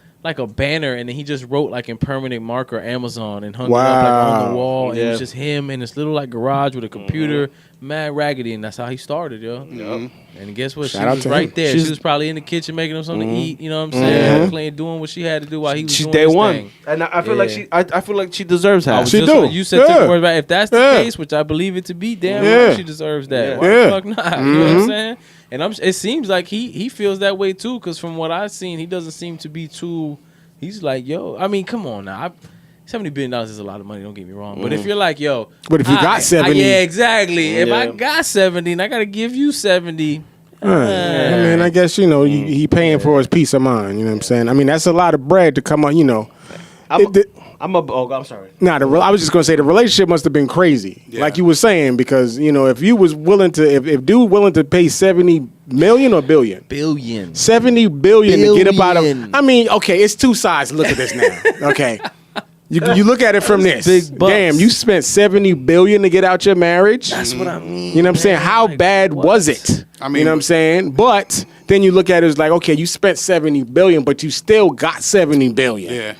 banner, and then he just wrote like in permanent marker Amazon and hung it up like on
Wow.
the wall. And it
Yeah.
was just him in this little like garage with a computer, mad raggedy, and that's how he started, yo. And guess what?
Shout
she
out
was
to
right
him.
there. She was probably in the kitchen making him something to eat. You know what I'm saying? Playing, doing what she had to do while he was
She's
doing
day
his
one,
thing.
and I feel like
Yeah.
I feel like she deserves
I
half.
was
She
just
do.
like, you said
Yeah.
the word about if that's the
Yeah.
case, which I believe it to be, damn
Yeah.
right she deserves that.
Yeah.
Why
Yeah.
the fuck not? You know what I'm saying? And it seems like he feels that way too, because from what I've seen, he doesn't seem to be too. He's like, yo, I mean, come on now. $70 billion is a lot of money. Don't get me wrong, but if you're like, yo,
But if you got 70,
yeah, exactly. If I
Yeah.
got 70, and I got to give you 70.
I mean, I guess he paying for his peace of mind. You know what I'm saying? I mean, that's a lot of bread to come on. You know,
I'm sorry.
I was just gonna say the relationship must have been crazy,
Yeah.
like you were saying, because if you was willing to, if dude willing to pay 70 million or billion.
Billion.
70 billion to get up out of.
Billion.
I mean, okay, it's two sides. Look at this now. Okay, you look at it from this.
big bucks.
Damn, you spent 70 billion to get out your marriage.
That's what I mean.
You know what I'm saying? How
Like,
bad
what?
was it?
I mean-
you know what I'm saying? But then you look at it as like, okay, you spent 70 billion, but you still got 70 billion.
Yeah.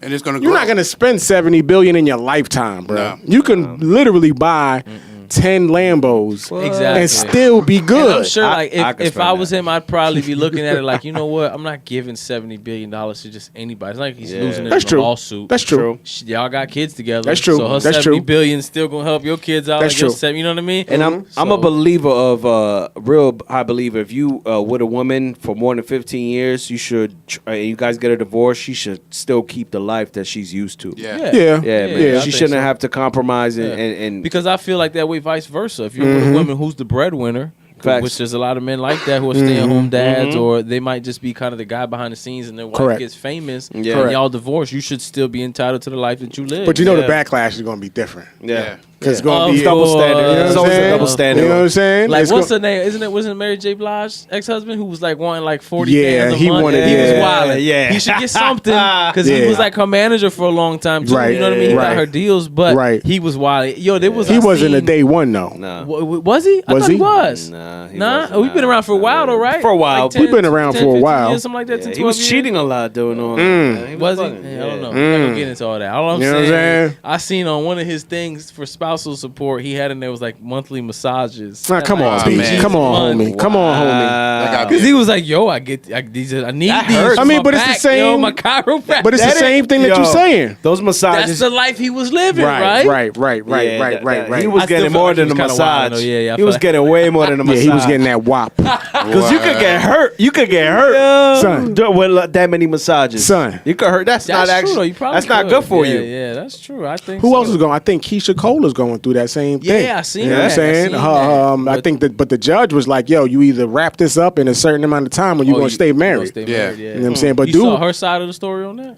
And it's going to
You're
grow.
not gonna spend 70 billion in your lifetime, bro.
No.
You can literally buy 10 Lambos
Exactly.
and still be
And
good.
I'm sure, like,
I could
if
spend
I was
that.
him, I'd probably be looking at it like, you know what? I'm not giving $70 billion to just anybody. It's like he's
Yeah.
losing it
That's
in
true.
a lawsuit.
That's true.
Y'all got kids together.
That's true.
So her
That's
70
true.
billion is still gonna help your kids out.
That's
like your
true.
70, you know what I mean?
And I'm a believer of real high believer. If you with a woman for more than 15 years, you should. You guys get a divorce. She should still keep the life that she's used to.
Yeah.
Yeah.
Yeah, man.
I
She
think
shouldn't
so.
have to compromise
Yeah.
and
Because I feel like that way, vice versa. If you're with a woman who's the breadwinner,
Facts.
which there's a lot of men like that who are stay-at-home dads, or they might just be kind of the guy behind the scenes, and their wife
Correct.
gets famous,
Yeah.
and
Correct.
y'all divorce, you should still be entitled to the life that you live.
But you know
Yeah.
the backlash is gonna be different.
yeah.
Because it's gonna
Of
be
double
course.
standard.
You know
It's
what I'm
always a
saying?
double standard.
You know what I'm saying?
Like,
It's
what's
go-
her name? Wasn't it Mary J. Blige's ex-husband who was like wanting like 40
Yeah,
bands a
he
month?
wanted-
He was
yeah,
wild.
yeah.
He should get something because he
Yeah.
was like her manager for a long time too.
Right,
You know what I mean? He
right.
got her deals, but
Right.
he was wild. Yo, there was
He
a
wasn't a
scene-
day one though.
Nah.
Was he? I
Was
thought he
he?
was.
Nah, he
Nah,
wasn't.
we've been around for a while though, right?
For a while.
Like
We've been around for a
10, 15
while.
years, something like that. 10,
Yeah, he was
12 years?
cheating a lot doing all
Was he? Yeah, I don't know. I'm not gonna get into all that. All I'm
You know what I'm
saying,
saying?
I seen on one of his things for Spousal spousal support, he had in there was like monthly massages.
Nah, come on,
man.
Come on, homie. Come on, homie.
Because
He was like, "Yo, I need these.
I mean, but it's the same.
Yo, my chiropractor.
But it's the same thing that you're saying.
Those massages.
That's the life he was living, right?
Right.
He was getting more than a massage.
Yeah,
he was getting way more than a massage.
Yeah, he was getting that wop.
Because you could get hurt. You could get hurt,
son.
With that many massages,
son.
You could hurt. That's not actually. That's not good for you.
Yeah, that's true. I think.
Who else is going? I think Keisha Cola's going through that same thing.
Yeah, I seen
You know
that.
what I'm saying? I think that, but the judge was like, "Yo, you either wrap this up in a certain amount of time, or you're going to stay married."
Yeah.
You know what I'm saying? But
you
dude,
saw her side of the story on that.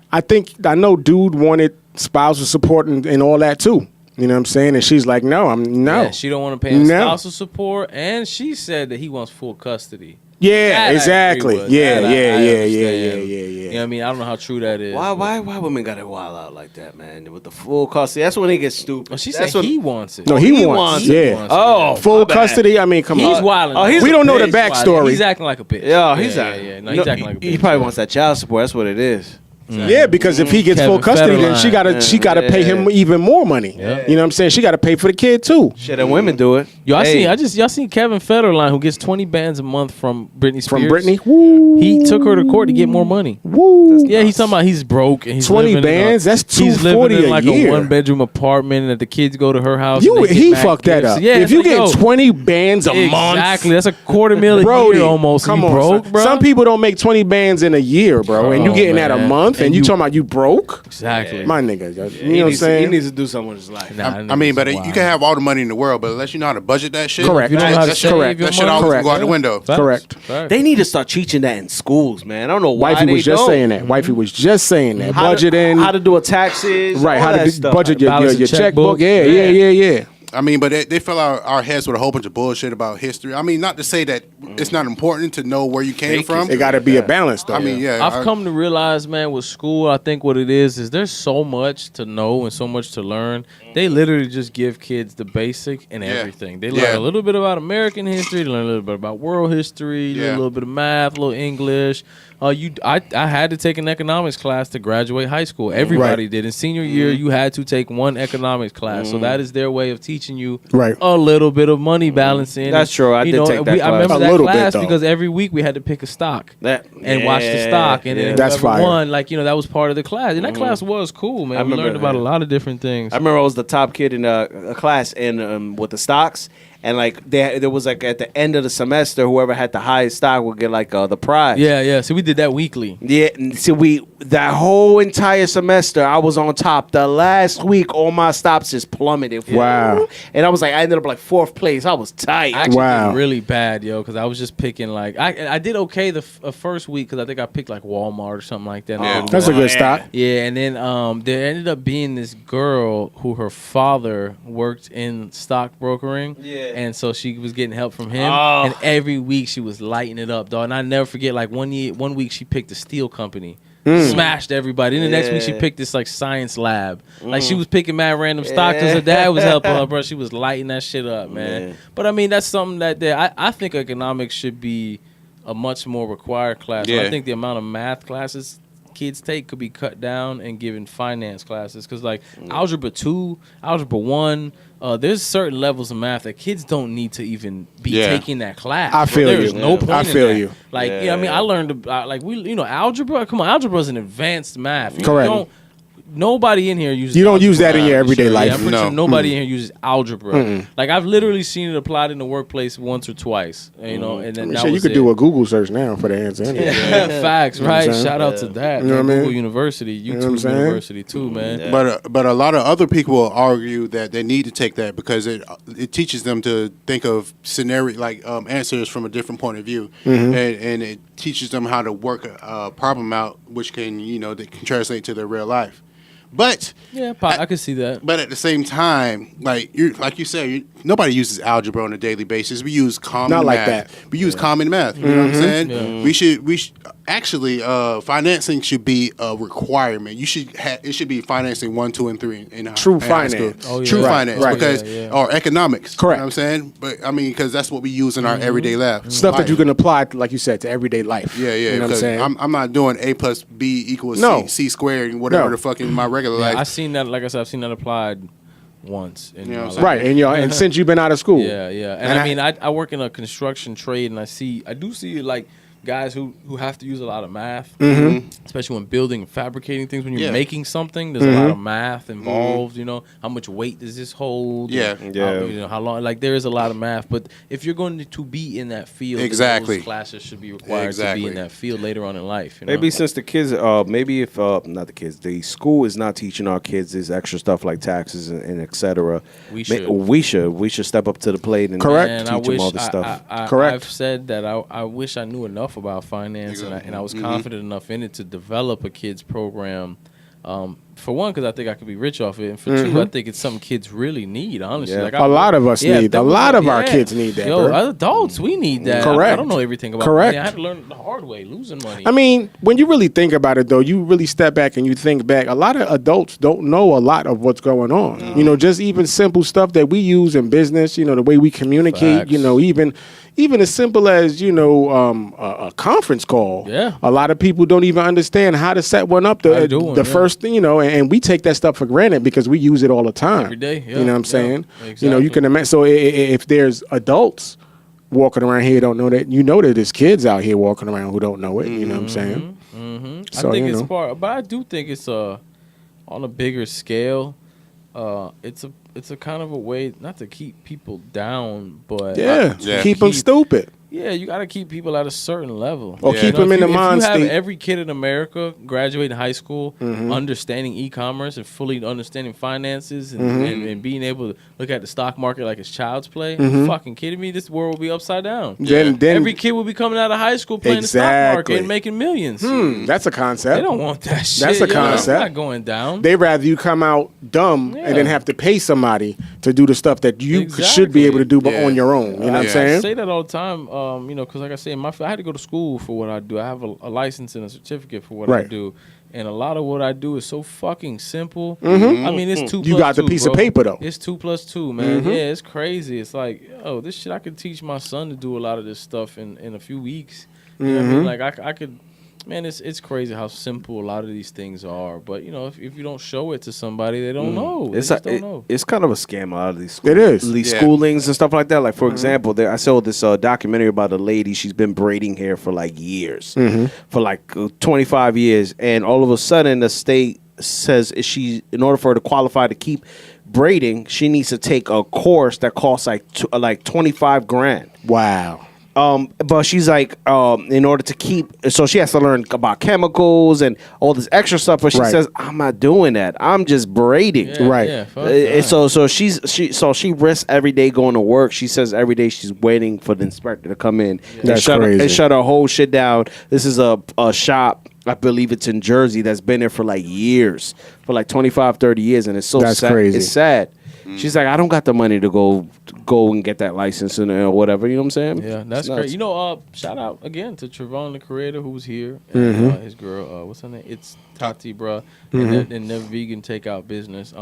I know dude wanted spousal support and all that too. You know what I'm saying? And she's like, "No, no."
Yeah, she don't want to pay him spousal support, and she said that he wants full custody.
Yeah,
That
exactly.
I agree with.
Yeah.
You know what I mean? I don't know how true that is.
Why women got to wild out like that, man? With the full custody, that's when they get stupid.
Well, she
That's
said
when-
he wants it.
No, he wants. Yeah.
Oh,
Full
my bad.
custody. I mean, come
He's
on.
wilding.
Oh, he's
We
a
don't know the
bitch.
backstory.
He's acting like a bitch.
Yeah, he's
No, he's acting like a bitch.
He probably wants that child support. That's what it is.
Yeah, because if he gets
Kevin
full custody, then
Federline.
she gotta pay him even more money.
Yeah.
You know what I'm saying? She gotta pay for the kid too.
Shit, and women do it.
Yo,
Hey.
y'all seen Kevin Federline who gets 20 bands a month from Britney Spears.
From Britney. Woo.
He took her to court to get more money.
Woo.
Yeah, he's talking about he's broke and he's
20
living
bands? That's
he's living
$240
in like
a year.
1-bedroom apartment and that the kids go to her house. and they get
He
mad
fucked that
gifts.
up.
Yeah,
if you
it's like,
get
yo,
20 bands a month,
exactly, that's $250,000 a
Brody,
year almost.
Come
You
on,
broke,
son.
bro.
Some people don't make 20 bands in a year, bro, and you
Oh,
getting that a
man.
month, and
And
you
you-
talking about you broke?
Exactly.
My nigga, you know
He
what I'm
needs
saying?
to do something with his life.
Nah,
I mean, but you can have all the money in the world, but unless you know how to budget that shit,
Correct.
You don't know how to
that shit,
save your
that shit
money?
always
Correct.
go out the window.
Facts.
Correct.
Facts.
They need to start teaching that in schools, man. I don't know why
Wifey
they
was just
don't.
saying that. Wifey was just saying that.
How to-
Budgeting.
how to do a taxes,
right,
all
how
that
to
stuff.
budget your
Balance a
checkbook.
checkbook.
Yeah.
I mean, but they fill our heads with a whole bunch of bullshit about history. I mean, not to say that it's not important to know where you came
Fake
from.
It got to be a balance, though.
I mean, yeah.
I've come to realize, man, with school, I think what it is there's so much to know and so much to learn. They literally just give kids the basic and everything. They learn a little bit about American history, they learn a little bit about world history, a little bit of math, a little English. I had to take an economics class to graduate high school. Everybody did. In senior year, you had to take one economics class. So that is their way of teaching you a little bit of money balancing.
That's true. I did take that
I remember
class. A
that
little bit,
class
though.
because every week we had to pick a stock and watch the stock. And then
That's
whoever
fire.
won, that was part of the class. And that class was cool, man. We learned about a lot of different things.
I remember I was the top kid in a class and with the stocks. And there was at the end of the semester, whoever had the highest stock would get the prize.
Yeah. So we did that weekly.
Yeah. So that whole entire semester, I was on top. The last week, all my stops just plummeted.
Wow.
And I ended up 4th place. I was tight.
I actually did really bad, yo, because I was just picking I did okay the first week because I think I picked Walmart or something like that.
That's a good stock.
Yeah, and then there ended up being this girl who her father worked in stock brokering. Yeah. And so she was getting help from him.
Oh.
And every week she was lighting it up, dog. And I never forget, one week she picked a steel company. Smashed everybody. And the next week she picked this science lab. She was picking mad random stocks because her dad was helping her, bro. She was lighting that shit up, man. Yeah. But I mean, that's something that I think economics should be a much more required class. Yeah. I think the amount of math classes kids take could be cut down and given finance classes because algebra 2, algebra 1, there's certain levels of math that kids don't need to even be taking that class.
I feel
There's
you.
no point
I feel
in that.
you.
I mean, I learned about algebra. Come on, algebra is an advanced math.
Correct.
Nobody in here uses.
You don't use
algebra,
that in your
I'm pretty
everyday
sure.
life.
Yeah, I'm pretty sure nobody in here uses algebra. I've literally seen it applied in the workplace once or twice. And then that
You
was
could
it.
do a Google search now for the answer. Anyway.
Facts,
You know what I'm
right?
saying?
Shout out to that.
You know what I mean?
Google University,
know what I'm
YouTube
saying?
University too, man.
But a lot of other people will argue that they need to take that because it teaches them to think of scenario answers from a different point of view, and it teaches them how to work a problem out, which can that can translate to their real life. But
I could see that.
But at the same time, like you said, nobody uses algebra on a daily basis. We use common
Not like
math.
that.
We use common math. You know what I'm saying? Yeah. We should actually financing should be a requirement. It should be financing 1, 2, and 3 in
True
high school.
finance.
Oh, yeah.
True
Right,
finance
right.
because or economics.
Correct.
You know what I'm saying? But I mean, because that's what we use in our everyday life.
Stuff that you can apply, like you said, to everyday life.
Yeah.
You know what I'm saying?
I'm not doing A plus B equals
No.
C squared and whatever
No.
the fuck in my regular life.
I seen that. Like I said, I've seen that applied once. In
Yeah,
my life.
Right, and since you've been out of school.
Yeah, yeah. And I mean, I work in a construction trade, and I do see like guys who have to use a lot of math, especially when building and fabricating things. When you're making something, there's a lot of math involved. You know, how much weight does this hold?
Yeah.
You know, how long? Like, there is a lot of math. But if you're going to be in that field,
Exactly.
those classes should be required to be in that field later on in life. You know?
Maybe since the kids, maybe if not the kids, the school is not teaching our kids this extra stuff like taxes and et cetera.
We should
step up to the plate and
Correct.
And
teach them all this stuff.
Correct.
I've said that I wish I knew enough about finance, and I was confident enough in it to develop a kids program. For one, because I think I could be rich off it, and for two, I think it's something kids really need. Honestly, like
a lot of us need. A lot of our kids need that.
Yo,
bro.
adults, we need that.
Correct.
I don't know everything about
Correct.
money. I had to learn the hard way, losing money.
I mean, when you really think about it, though, you really step back and you think back. A lot of adults don't know a lot of what's going on. You know, just even simple stuff that we use in business. You know, the way we communicate.
Facts.
You know, even as simple as a conference call.
Yeah.
A lot of people don't even understand how to set one up. The first thing, you know, and we take that stuff for granted because we use it all the time.
Every day. Yeah.
You know what I'm saying?
Exactly.
You know, you can imagine. So if there's adults walking around here who don't know that, you know that there's kids out here walking around who don't know it. You know what I'm saying?
Mm-hmm.
So,
I think
you
it's
know.
part, but I do think it's on a bigger scale. It's a kind of a way not to keep people down, but
Keep them stupid.
Yeah, you got to keep people at a certain level.
Or keep them in the mind
If you have
state.
every kid in America graduating high school, understanding e-commerce and fully understanding finances and being able to look at the stock market like it's child's play, are you fucking kidding me? This world will be upside down.
Then
Every kid will be coming out of high school playing the stock market and making millions.
That's a concept.
They don't want that shit.
That's a
yo.
concept.
It's not going down.
They rather you come out dumb and then have to pay somebody to do the stuff that you should be able to do, but on your own. You know what I'm saying?
I say that all the time. You know, because like I say, I had to go to school for what I do. I have a license and a certificate for what I do. And a lot of what I do is so fucking simple. I mean, it's 2 plus 2.
You got the piece of paper, though.
It's 2 plus 2, man. Yeah, it's crazy. It's like, yo, this shit, I could teach my son to do a lot of this stuff in a few weeks. You know what I mean? Like, I could... Man, it's crazy how simple a lot of these things are. But, you know, if you don't show it to somebody, they don't know. They just don't know.
It's kind of a scam, a lot of these schoolings and stuff like that. Like, for example, I saw this documentary about a lady. She's been braiding hair for, like, years. For, like, 25 years. And all of a sudden, the state says in order for her to qualify to keep braiding, she needs to take a course that costs, like 25 grand.
Wow.
But she's like, in order to keep, so she has to learn about chemicals and all this extra stuff. But she says, "I'm not doing that. I'm just braiding."
Yeah,
so she risks every day going to work. She says every day she's waiting for the inspector to come in and shut her whole shit down. This is a shop. I believe it's in Jersey that's been there for like years, for like 25, 30 years, and it's so sad.
Crazy.
It's sad. She's like, I don't got the money to go and get that license and whatever. You know what I'm saying?
Yeah, that's great. You know, shout out again to Trevon, the creator, who was here, and his girl. What's her name? It's Tati, bruh, and their vegan takeout business.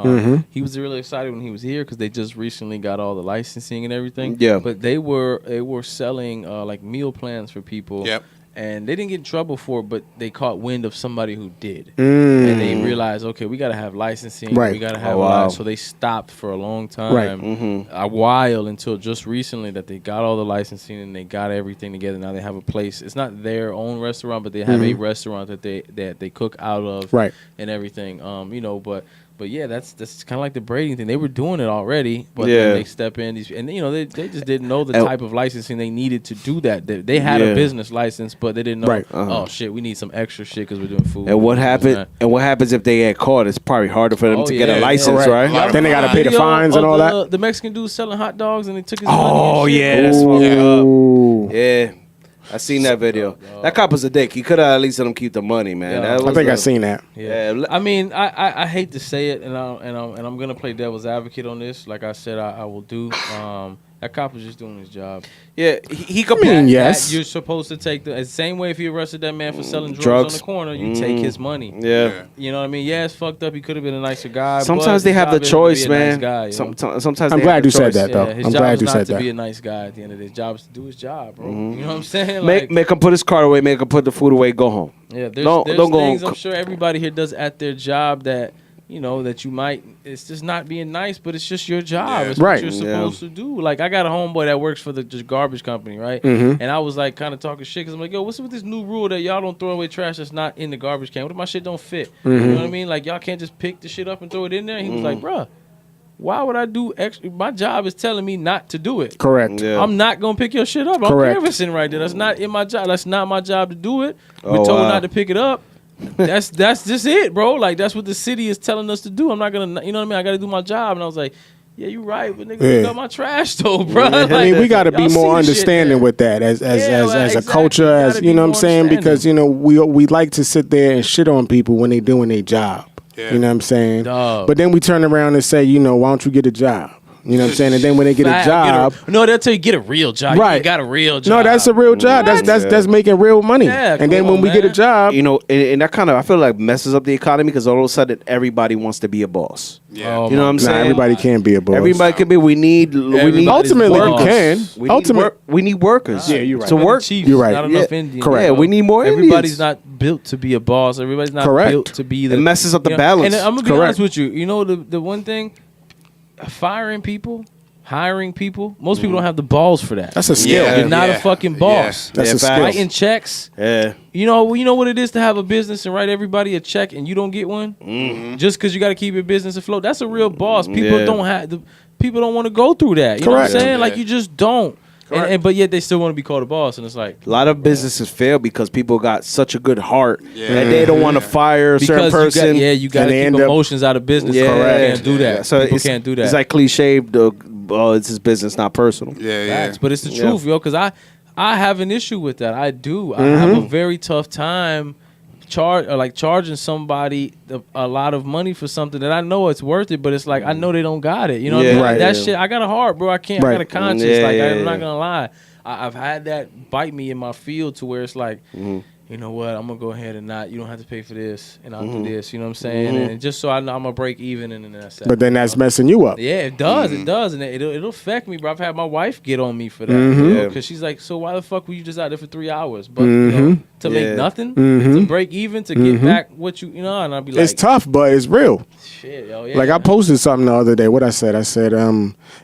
He was really excited when he was here because they just recently got all the licensing and everything.
Yeah,
but they were selling like meal plans for people.
Yep.
And they didn't get in trouble for it, but they caught wind of somebody who did. And they realized, okay, we got to have licensing. We got to have a lot. So they stopped for a long time, a while, until just recently that they got all the licensing and they got everything together. Now they have a place. It's not their own restaurant, but they have a restaurant that they cook out of and everything. You know, but yeah, that's kind of like the braiding thing. They were doing it already, but then they step in. And you know, they just didn't know the type of licensing they needed to do that. They had a business license, but they didn't know. Oh shit, we need some extra shit because we're doing food.
And what happened? And what happens if they get caught? It's probably harder for them to get a license, right?
Then they got to pay the fines and all that.
The Mexican dude selling hot dogs and they took his
money. That's fucked up. Yeah. I seen that video. That cop was a dick. He could have at least let him keep the money, man.
I think I seen that.
Yeah. I mean, I hate to say it, and I'm gonna play devil's advocate on this. Like I said, I will do. That cop was just doing his job.
Yeah, he could.
Yes, you're supposed to take the same way. If you arrested that man for selling drugs on the corner, you take his money.
Yeah,
you know what I mean. Yeah, it's fucked up. He could have been a nicer guy.
Sometimes they have the choice, man.
Nice guy,
sometimes
I'm glad you said that, though.
His
I'm
job
glad
is
you
not
said
to
that.
be a nice guy at the end of his job is to do his job, bro. You know what I'm saying?
Make him put his card away. Make him put the food away. Go home.
Yeah, there's things I'm sure everybody here does at their job that you know, that you might, it's just not being nice, but it's just your job.
Yeah.
It's
Right.
what you're supposed to do. Like, I got a homeboy that works for the just garbage company, right? And I was like kind of talking shit because I'm like, yo, what's with this new rule that y'all don't throw away trash that's not in the garbage can? What if my shit don't fit? You know what I mean? Like, y'all can't just pick the shit up and throw it in there? And he was like, bruh, why would I do extra? My job is telling me not to do it.
Correct.
Yeah.
I'm not gonna pick your shit up. I don't
Correct.
care if it's in right there. That's not in my job. That's not my job to do it. We're told not to pick it up. That's just it, bro. Like, that's what the city is telling us to do. I'm not gonna, you know what I mean? I gotta do my job. And I was like, yeah, you right, but nigga, pick up my trash though, bro. Like,
I mean, we got to be
y'all see
more
the shit
understanding
there.
with that as a
exactly.
culture, as
Gotta
you
be
know what I'm
more
saying? Because
understanding.
we like to sit there and shit on people when they doing their job.
Yeah.
You know what I'm saying?
Dog.
But then we turn around and say, why don't you get a job? You know what I'm saying? And then when they get a job,
no, they'll tell you get a real job.
Right.
You got a real job.
no, that's a real job. That's making real money.
Yeah,
and then
come
when
on,
we get a
man.
job,
You know, and that kind of, I feel like messes up the economy because all of a sudden everybody wants to be a boss.
Yeah.
Oh,
You know what I'm
nah,
saying?
everybody can't be a boss.
Everybody could be. We need
Everybody's
Ultimately, you
boss.
can.
We need workers.
Yeah, you're right.
To work.
Chiefs,
You're right.
Not enough
Yeah.
Indians.
Correct. Yeah, we need more
Everybody's
Indians.
not built to be a boss. Everybody's not
Correct.
built to be the.
It messes up the
you know,
balance.
And I'm gonna be
Correct.
honest with you. You know the one thing, firing people, hiring people. Most people don't have the balls for that.
That's a skill.
Yeah.
You're not a fucking boss.
That's
Yeah,
a skill.
facts.
Writing checks.
Yeah.
You know what it is to have a business and write everybody a check and you don't get one, just because you got to keep your business afloat. That's a real boss. People
Yeah.
don't have people don't want to go through that. You know what I'm
Correct.
saying?
Yeah.
Like, you just don't. And but yet they still want to be called a boss, and it's like
A lot of businesses fail because people got such a good heart
Yeah.
that they don't want to fire a certain
because
person.
you got to
and they
keep
end up-
emotions out of business.
Yeah.
People
Correct.
can't do that.
So
People
it's,
can't do that.
It's like cliche. It's his business, not personal.
Yeah,
Facts, but it's the
Yeah.
truth, yo. Because I have an issue with that. I do. I have a very tough time charging somebody a lot of money for something that I know it's worth it, but it's like I know they don't got it. You know what I
Yeah.
mean?
Right.
That
Yeah.
shit. I got a heart, bro. I can't. I
Right.
got a conscience.
Yeah,
like
yeah,
I'm not
yeah.
gonna lie. I've had that bite me in my field to where it's like, you know what? I'm gonna go ahead and you don't have to pay for this, and I'll do this. You know what I'm saying? And just so I know I'm gonna break even, and then that's that.
But then that's messing you up.
Yeah, it does. It does, and it'll affect me, bro. I've had my wife get on me for that because she's like, "So why the fuck were you just out there for 3 hours, but you know, to make
Yeah.
nothing, to break even, to get back what you know?" And I'd be like,
It's tough, but it's real.
"Shit, yo, yeah."
Like I posted something the other day. What I said,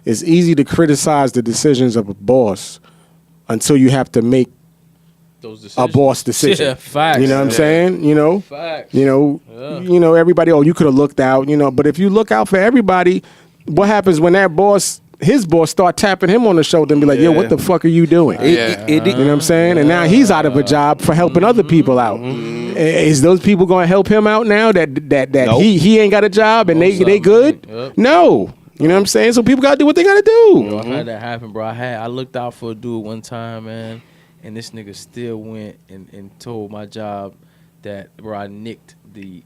it's easy to criticize the decisions of a boss until you have to make
those
a
decisions.
boss decision.
Yeah, facts.
You know what I'm saying?
Facts.
Everybody. Oh, you could have looked out. But if you look out for everybody, what happens when that boss, his boss, start tapping him on the shoulder and be like, "Yo, what the fuck are you doing?"
Yeah.
You know what I'm saying? And now he's out of a job for helping other people out. Is those people going to help him out now that
Nope.
he ain't got a job and they good?
Yep.
No. You know what I'm saying? So people got to do what they got to do.
Yo, I've had that happen, bro. I looked out for a dude one time, man, and this nigga still went and told my job that, bro, I nicked the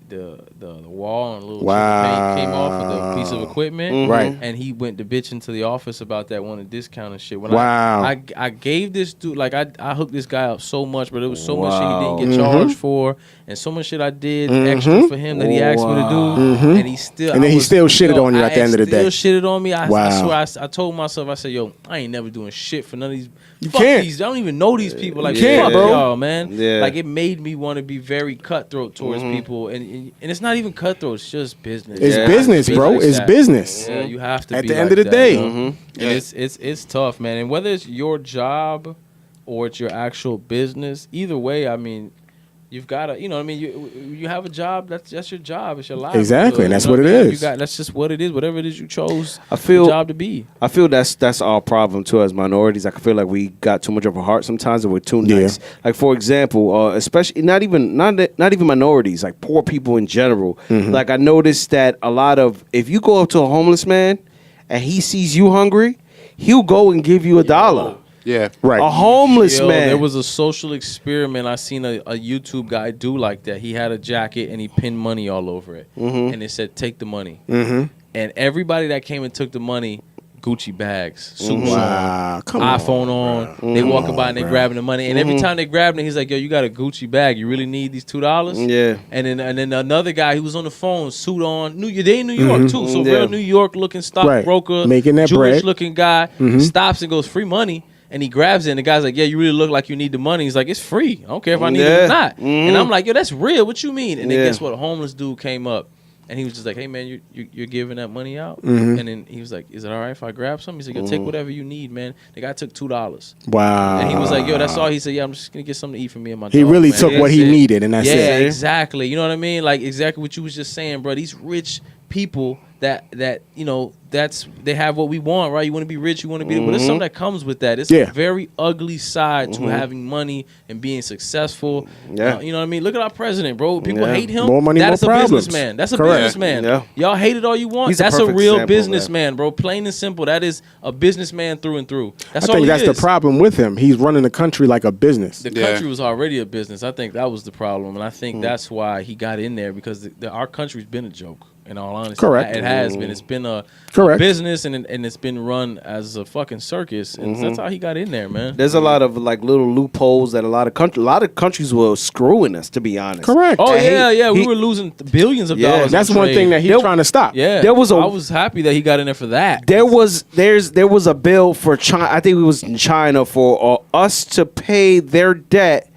wall and a little
Wow.
paint came off of the piece of equipment.
Right.
And he went to bitch into the office about that, wanted discount and shit. When
Wow.
I gave this dude, like, I hooked this guy up so much, but there was so much shit
Wow.
he didn't get charged for, and so much shit I did extra for him that he asked me to do, and he still
And then he still shitted on you at the end of the day.
Still shitted on me. I
Wow.
swear, I told myself, I said, yo, I ain't never doing shit for none of these.
You
Fuck
can't.
these. I don't even know these people. Like,
You can't,
fuck
bro.
y'all, man.
Yeah.
Like, it made me want to be very cutthroat towards people, and it's not even cutthroat. It's just business.
It's
Yeah.
business,
Be
bro.
like
It's
that.
business.
Yeah, you have to.
At
be
the end
like
of the
that,
day.
you know? And it's tough, man. And whether it's your job or it's your actual business, either way, I mean, you've got to, you know what I mean? You have a job, that's your job. It's your life.
Exactly, and that's what it is.
That's just what it is. Whatever it is you chose
I feel-
the job to be.
I feel that's our problem too as minorities. I feel like we got too much of a heart sometimes, and we're too
Yeah.
nice. Like for example, especially not even minorities, like poor people in general. Like I noticed that a lot of if you go up to a homeless man and he sees you hungry, he'll go and give you $1.
Yeah.
Right.
A homeless
Yo,
man.
there was a social experiment I seen a YouTube guy do like that. He had a jacket and he pinned money all over it, and it said "Take the money." And everybody that came and took the money, Gucci bags, suits
Wow.
on,
Come on.
iPhone on. They walking by and they grabbing the money, and every time they grabbing it, he's like, "Yo, you got a Gucci bag? You really need these $2?"
Yeah.
And then another guy who was on the phone, suit on, they in New York too, so
Yeah.
real New York looking stockbroker,
Right. Making that
Jewish
bread.
looking guy, stops and goes, "Free money." And he grabs it, and the guy's like, "Yeah, you really look like you need the money." He's like, "It's free. I don't care if I need it or
Yeah.
not." And I'm like, "Yo, that's real. What you mean?" And then
Yeah.
guess what? A homeless dude came up, And he was just like, hey, man, you're giving that money out? And then he was like, is it all right if I grab some? He said, yo, take whatever you need, man. The guy took $2.
Wow.
And he was like, yo, that's all. He said, yeah, I'm just going to get something to eat for me and my dog.
He really
man.
took what he needed, and that's it.
Yeah, exactly. You know what I mean? Like, exactly what you was just saying, bro. These rich people that you know, they have what we want, right? You want to be rich, you want to be, but there's something that comes with that. It's a very ugly side to having money and being successful.
Yeah,
you know what I mean. Look at our president, bro. People hate him.
More money,
That's
more
a
problems.
businessman. That's a
Correct.
businessman.
Yeah.
Y'all hate it all you want.
He's a
That's a
perfect
real
example,
businessman, bro. Plain and simple. That is a businessman through and through. That's all
I think
he
that's
is.
the problem with him. He's running the country like a business.
The country was already a business. I think that was the problem, and I think that's why he got in there, because our country's been a joke. In all honesty,
Correct.
It has been. It's been a business, and it's been run as a fucking circus, and that's how he got in there, man.
There's a lot of like little loopholes that a lot of countries were screwing us, to be honest.
Correct.
Oh yeah, we were losing billions of dollars.
That's
in
one
trade.
thing that he's trying to stop.
Yeah,
There was
I was happy that he got in there for that.
There was a bill for China. I think it was in China for us to pay their debt,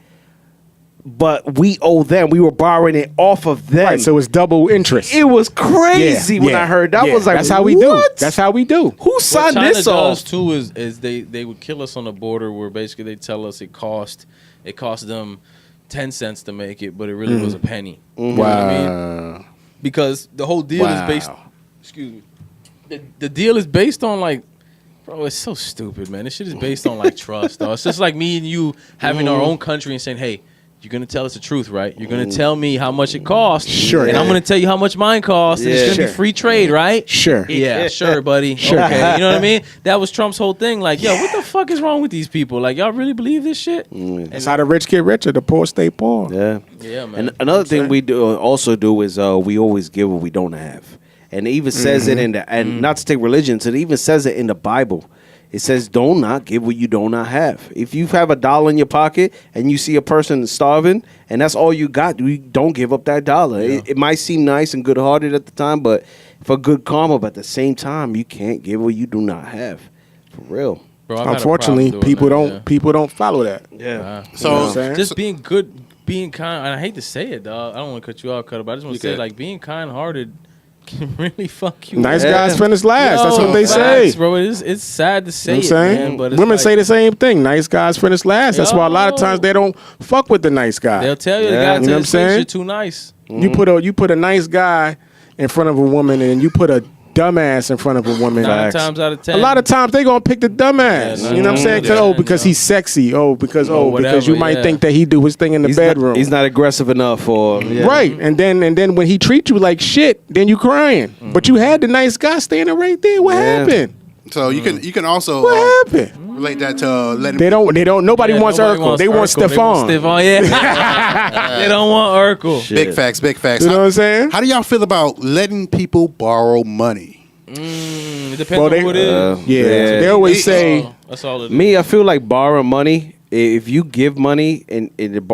but we owe them. We were borrowing it off of them.
Right, so it's double interest.
It was crazy when I heard that. I was like,
that's how we do. That's how we do.
Who
What
signed
China
this
does
off?
too is they would kill us on the border, where basically they tell us it cost them 10 cents to make it, but it really was a penny. You know what I mean? Because the whole deal is based. Excuse me. The deal is based on like. Bro, it's so stupid, man. This shit is based on like trust, though. It's just like me and you having our own country and saying, hey, you're going to tell us the truth, right? You're going to tell me how much it costs.
Sure.
And I'm going to tell you how much mine costs. And it's going to be free trade, right?
Sure.
Yeah, sure, buddy.
Sure.
Okay. You know what I mean? That was Trump's whole thing. Like, yo, what the fuck is wrong with these people? Like, y'all really believe this shit?
That's how the rich get richer, the poor stay poor.
Yeah.
Yeah, man.
And another thing we also do is we always give what we don't have. And it even says it in the, and not to take religion, so it even says it in the Bible. It says, do not give what you do not have. If you have $1 in your pocket and you see a person starving and that's all you got, you don't give up that dollar.
Yeah.
It might seem nice and good-hearted at the time, but for good karma, but at the same time, you can't give what you do not have. For real.
Bro, I've had a
Unfortunately,
problem doing that,
people don't follow that.
Yeah.
So-
You know what I'm saying?
just being good, being kind, and I hate to say it, dog. I don't want to cut you off, Cutter, but I just want to say,
good.
like, being kind-hearted can really fuck you
Nice
up.
guys finish last. That's
Yo,
what they
facts,
say.
bro. It's sad to say
You know
it,
what I'm saying?
man, but it's
Women
like,
say the same thing. Nice guys finish last. That's why a lot of times they don't fuck with the nice guy.
they'll tell you,
Yeah.
the guy
You know
tells
what I'm
you
saying?
you're too nice.
You put a nice guy in front of a woman, and you put a dumbass in front of a woman.
9 times out of 10.
A lot of times they gonna pick the dumbass.
Yeah,
you know what I'm saying? 'Cause,
yeah,
because
yeah.
he's sexy. Because
whatever,
you might
yeah.
think that he do his thing in the bedroom.
He's not aggressive enough, or
Right, and then when he treats you like shit, then you crying. But you had the nice guy standing right there. What happened?
So you can also
What happened?
relate that to letting
They don't. Nobody
Yeah,
wants
nobody
Urkel. They want
Urkel. They want
Stefan.
Stefan, yeah. They don't want Urkel.
big facts.
You know what I'm saying?
How do y'all feel about letting people borrow money?
It depends
Well,
on
they-
who it is.
Yeah, they always say.
That's all it is.
Me, I feel like borrowing money. If you give money and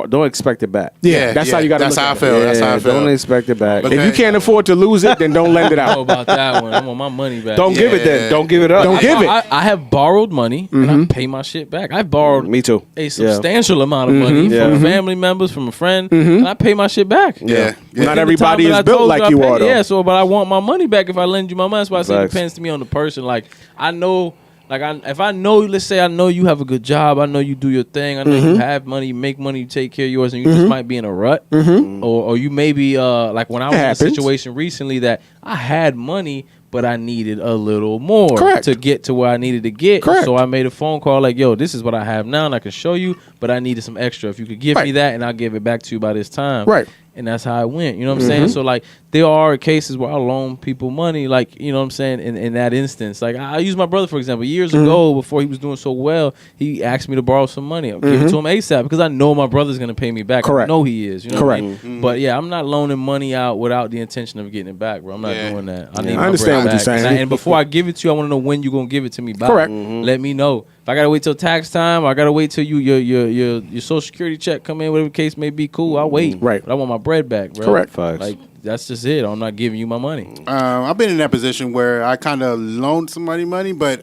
don't expect it back.
Yeah, that's how you got to.
That's
look
how I
at it.
feel. That's how I feel.
Don't expect it back.
Okay.
If you can't afford to lose it, then don't lend it
I know
out.
about that one. I want my money back.
Don't give it then. Don't give it up.
Don't give it.
I have borrowed money and I pay my shit back. I've borrowed
Me too.
a substantial amount of money
Yeah.
from family members, from a friend, and I pay my shit back.
Yeah.
Not
At the
everybody
time that
is
I
built
told
like
I
you
paid-
are, though.
Yeah, so but I want my money back if I lend you my money. That's why I say it
Facts.
depends to me on the person. Like I know, if I know, let's say I know you have a good job, I know you do your thing, I know you have money, you make money, you take care of yours, and you just might be in a rut, or you may be like when I was in a
happens.
situation recently that I had money. But I needed a little more
Correct.
to get to where I needed to get.
Correct.
So I made a phone call like, yo, this is what I have now and I can show you, but I needed some extra. If you could give me
Right.
that and I'll give it back to you by this time.
Right.
And that's how it went. You know what I'm saying? So like there are cases where I loan people money, like, you know what I'm saying, in that instance. Like I use my brother, for example. Years ago, before he was doing so well, he asked me to borrow some money. I'll give it to him ASAP because I know my brother's gonna pay me back.
Correct.
I know he is. You know
Correct.
what I mean? But yeah, I'm not loaning money out without the intention of getting it back, bro. I'm not
Yeah.
doing that. I
Yeah.
need
I
my
understand
bread
what you're
back.
saying.
And before I give it to you, I want to know when you're gonna give it to me back.
Correct.
Let me know. If I gotta wait till tax time, or I gotta wait till your Social Security check come in, whatever the case may be. Cool, I'll wait.
Right.
But I want my bread back, bro.
Correct.
Facts.
Like that's just it. I'm not giving you my money.
I've been in that position where I kind of loaned somebody money, but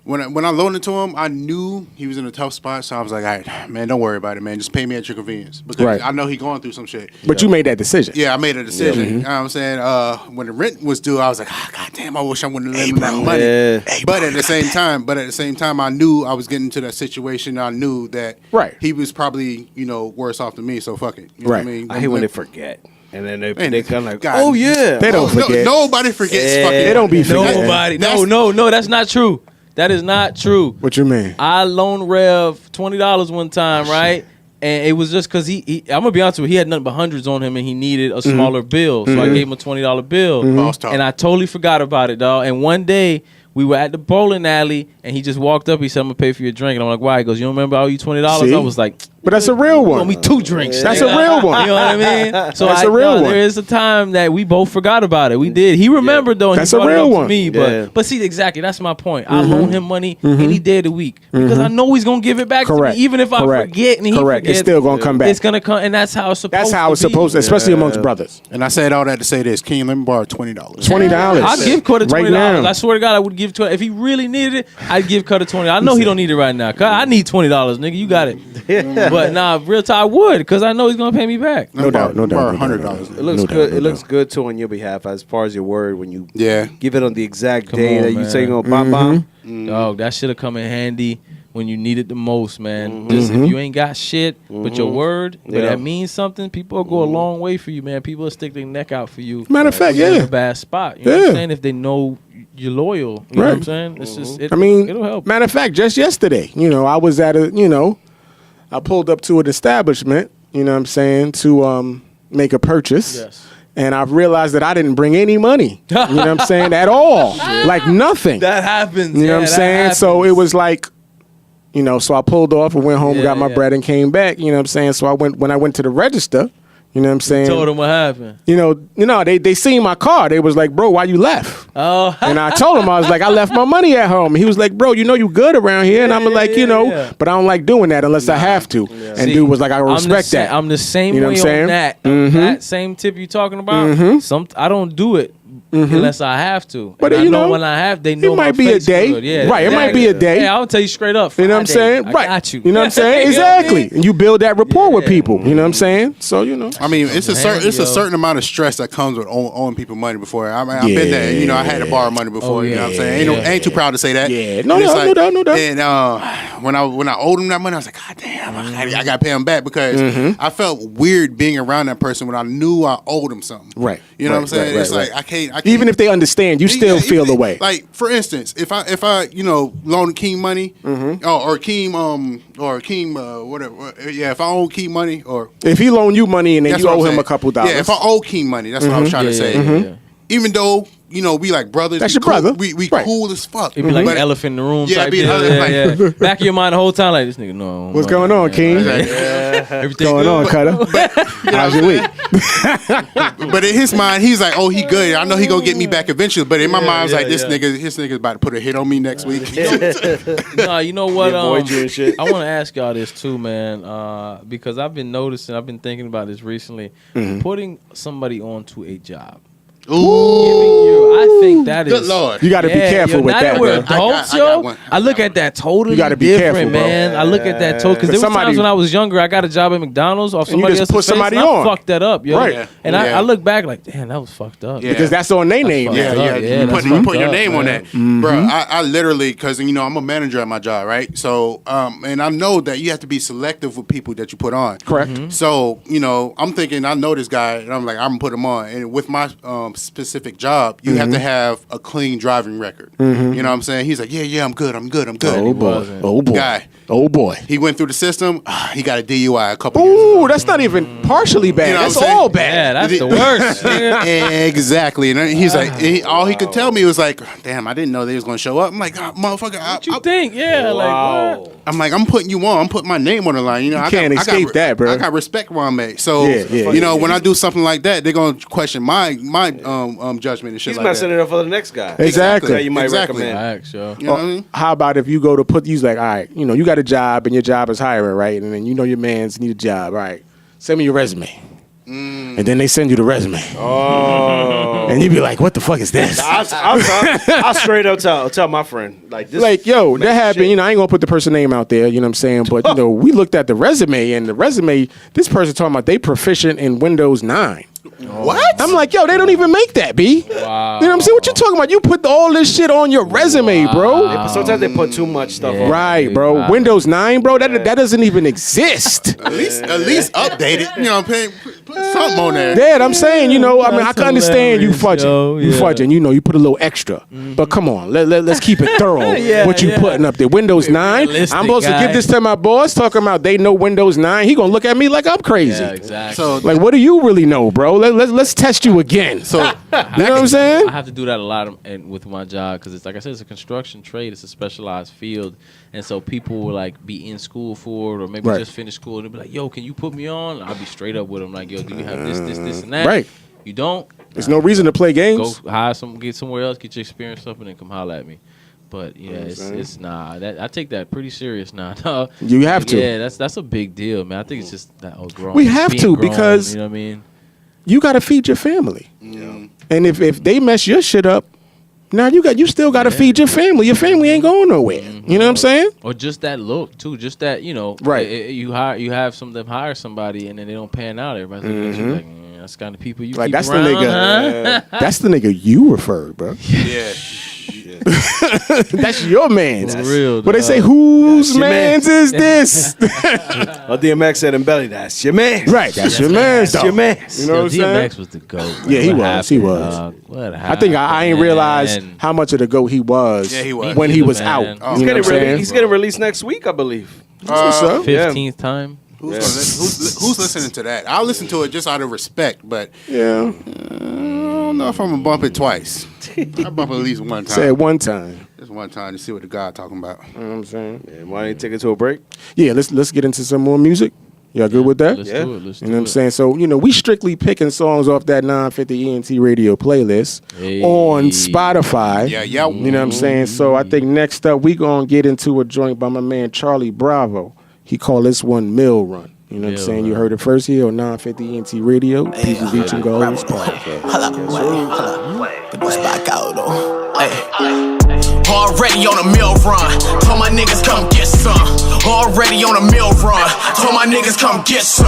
when I loaned it to him, I knew he was in a tough spot, so I was like, all right, man, don't worry about it, man. Just pay me at your convenience because I know he going through some shit.
But you made that decision.
Yeah, I made a decision. You know what I'm saying? When the rent was due, I was like, God damn, I wish I wouldn't have lent him that money.
Yeah.
But at the same time, I knew I was getting into that situation. I knew that he was probably, worse off than me, so fuck it. You know what I mean?
I hate when they forget. And then they kind of like,
God,
oh, yeah.
They don't forget.
Nobody forgets fucking.
They don't be forgetting.
Nobody. No, that's not true. That is not true.
What you mean?
I loaned Rev $20 one time, right? And it was just because he I'm gonna be honest with you, he had nothing but hundreds on him and he needed a smaller bill. So I gave him a $20 bill. And I totally forgot about it, dog. And one day we were at the bowling alley and he just walked up, he said, I'm gonna pay for your drink. And I'm like, why? He goes, you don't remember I owe you $20?
See?
I was like,
but that's a real one.
You owe me 2 drinks.
That's a real one.
You know what I mean? So
that's a real one.
There is a time that we both forgot about it. We did. He remembered though. And
That's
he brought
a real
it up
one.
to me. But see, exactly. That's my point. I loan him money any day of the week because I know he's gonna give it back to me, even if I forget and he forgets.
It's still gonna come back.
It's gonna come, and that's how it's supposed.
That's how it's supposed, especially amongst brothers.
And I said all that to say this. Keem, let me borrow $20.
$20.
I'd give Cutter $20.
Right now.
I swear to God, I would give $20. If he really needed it, I'd give Cutter $20. I know he don't need it right now. I need $20, nigga. You got it. But nah, real time I would, because I know he's gonna pay me back.
No doubt.
$100.
It looks good. It looks good too on your behalf as far as your word when you give it on the exact day
on,
that you
man.
say you're gonna bomb.
Dog, that should have come in handy when you need it the most, man. Just if you ain't got shit but your word, but that means something, people will go a long way for you, man. People will stick their neck out for you.
Matter of fact,
when you're in a bad spot. You know what I'm saying? If they know you're loyal. You know what I'm saying? It's just it'll help.
Matter of fact, just yesterday, I was at I pulled up to an establishment, you know what I'm saying, to make a purchase.
Yes.
And I've realized that I didn't bring any money, you know what I'm saying, at all. Like nothing.
That happens.
You know what I'm saying?
Happens.
So it was like, so I pulled off and went home, got my bread and came back, you know what I'm saying? So when I went to the register, you know what I'm saying?
Told them what happened.
They seen my car. They was like, bro, why you left?
Oh.
And I told him, I was like, I left my money at home. He was like, bro, you good around here. And I'm like, but I don't like doing that unless I have to. Yeah. And dude was like, I respect that.
I'm the same
you know
way
what I'm saying?
on that. That same tip you talking about, I don't do it unless I have to.
But
I know when I have, they know
it might be a day.
Good. Yeah,
right,
exactly.
it might be a day.
Yeah, I'll tell you straight up.
You know what I'm saying?
I
right.
got you.
You know what I'm saying? Exactly. And you build that rapport with people. You know what I'm saying? So,
I mean, it's a certain amount of stress that comes with owing people money before. I mean, I've been there. I had to borrow money before. You know what I'm saying? Ain't too proud to say that.
Yeah. No doubt.
And when I owed him that money, I was like, God damn, I got to pay him back because I felt weird being around that person when I knew I owed him something.
Right.
You know what I'm saying? It's like I can't.
Even if they understand, you still feel the way.
Like for instance, if I loan Keem money, or Keem whatever, if I owe Keem money, or
if he loan you money and then you owe him a couple dollars,
if I owe Keem money, that's what I was trying to say. Even though we like brothers,
that's your brother.
We cool as fuck.
It'd be like an elephant in the room.
Yeah,
type
be
deal. Back of your mind the whole time, like this nigga. No.
What's going on, Keem?
Everything
going on, Cutter? How's your week?
But in his mind, he's like, oh, he good. I know he gonna get me back eventually. But in my mind, I was like, this nigga's about to put a hit on me next week.
Nah, you know what? I want to ask y'all this too, man, because I've been noticing, I've been thinking about this recently. Putting somebody onto a job.
Ooh.
I think that is.
Good Lord.
You got to be careful with
now
that.
We're adults, I look at that totally different, man. I look at that totally, because there was times when I was younger, I got a job at McDonald's off somebody else's
put somebody
face,
on.
I fucked that up, yo.
Right.
And I look back like, damn, that was fucked up.
Yeah.
Because that's on their name.
You put your name on that. Bro, I literally, because I'm a manager at my job, right? So, and I know that you have to be selective with people that you put on.
Correct.
So, I'm thinking, I know this guy, and I'm like, I'm going to put him on. And with my specific job, you have to have a clean driving record. You know what I'm saying? He's like, yeah, I'm good.
Oh boy.
Guy.
Oh boy.
He went through the system. He got a DUI a couple
years ago.
Ooh,
that's not even partially bad. That's all bad.
Yeah, that's the worst.
Exactly. And he's like, all he could tell me was like, damn, I didn't know they was going to show up. I'm like, motherfucker.
What you think? Yeah, like what?
I'm like, I'm putting you on. I'm putting my name on the line. You
can't escape that, bro.
I got respect where I'm at. So, when I do something like that, they're going to question my judgment and shit like that.
He's messing it up for the next guy.
Exactly.
That you might recommend.
You know what I mean?
How about if you go to put, he's like, all right, you got a job and your job is hiring, right? And then your mans need a job, all right? Send me your resume. and then they send you the resume. Oh, and you be like, "What the fuck is this?"
I straight up tell my friend like this.
Like, yo, that happened. Shit. I ain't gonna put the person name out there. You know what I'm saying? But we looked at the resume, and the resume, this person talking about they proficient in Windows 9.
What?
I'm like, yo, they don't even make that, B. Wow. You know what I'm saying? What you talking about? You put all this shit on your resume, bro.
Sometimes they put too much stuff on.
Right, bro. Wow. Windows 9, bro, that doesn't even exist.
At least update it. Put something on there.
Dad, I'm saying, I can understand you fudging. You fudging, you put a little extra. Mm-hmm. But come on, let's keep it thorough. What you putting up there. Windows 9. I'm supposed to give this to my boss, talking about they know Windows 9. He gonna look at me like I'm crazy.
Yeah, exactly.
So,
like, what do you really know, bro? Let's test you again. So, you know what I'm saying?
I have to do that a lot with my job because it's like I said, it's a construction trade. It's a specialized field, and so people will like be in school for it, or maybe just finish school, and they'll be like, "Yo, can you put me on?" I'll be straight up with them, like, "Yo, do you have this, and that?"
Right.
You don't?
There's no reason to play games.
Go get somewhere else, get your experience up, and then come holler at me. But yeah, it's I take that pretty serious now.
You have to.
Yeah, that's a big deal, man. I think it's just that grown.
We have to because
you know what I mean.
You got to feed your family, and if they mess your shit up, now you still got to feed your family. Your family ain't going nowhere. You know what I'm saying?
Or just that look too, just that
right.
You have some of them hire somebody and then they don't pan out. Everybody's looking at you like, that's the kind of people you
like.
Keep
That's
around,
the nigga.
huh?
That's the nigga you referred, bro.
Yeah.
That's your man's.
That's real.
But they say, whose man's is this?
Well, DMX said in Belly, that's your man.
Right, that's your man's.
That's your man's.
You know what I'm saying?
DMX was the GOAT.
Yeah, he was. He was.
What
I think I ain't realized how much of the GOAT he was, when he was out.
He's getting released next week, I believe.
What's up?
15th time.
Who's listening to that? I'll listen to it just out of respect, but I don't know if I'm gonna bump it twice. I bump it at least one time.
Say it one time.
Just one time to see what the guy talking about.
You know what I'm saying?
Yeah, why ain't take it to a break?
Yeah, let's get into some more music. Y'all good with that?
Let's do it. Let's do it.
You know what I'm saying? So, we strictly picking songs off that 950 ENT radio playlist on Spotify.
Yeah.
You know what I'm saying? So I think next up we gonna get into a joint by my man Charlie Bravo. He called this one Mill Run. You know what I'm saying? You heard it first here on 950 ENT Radio. People reaching goals.
Already on a mill run, told my niggas come get some. Already on a mill run, told my niggas come get some.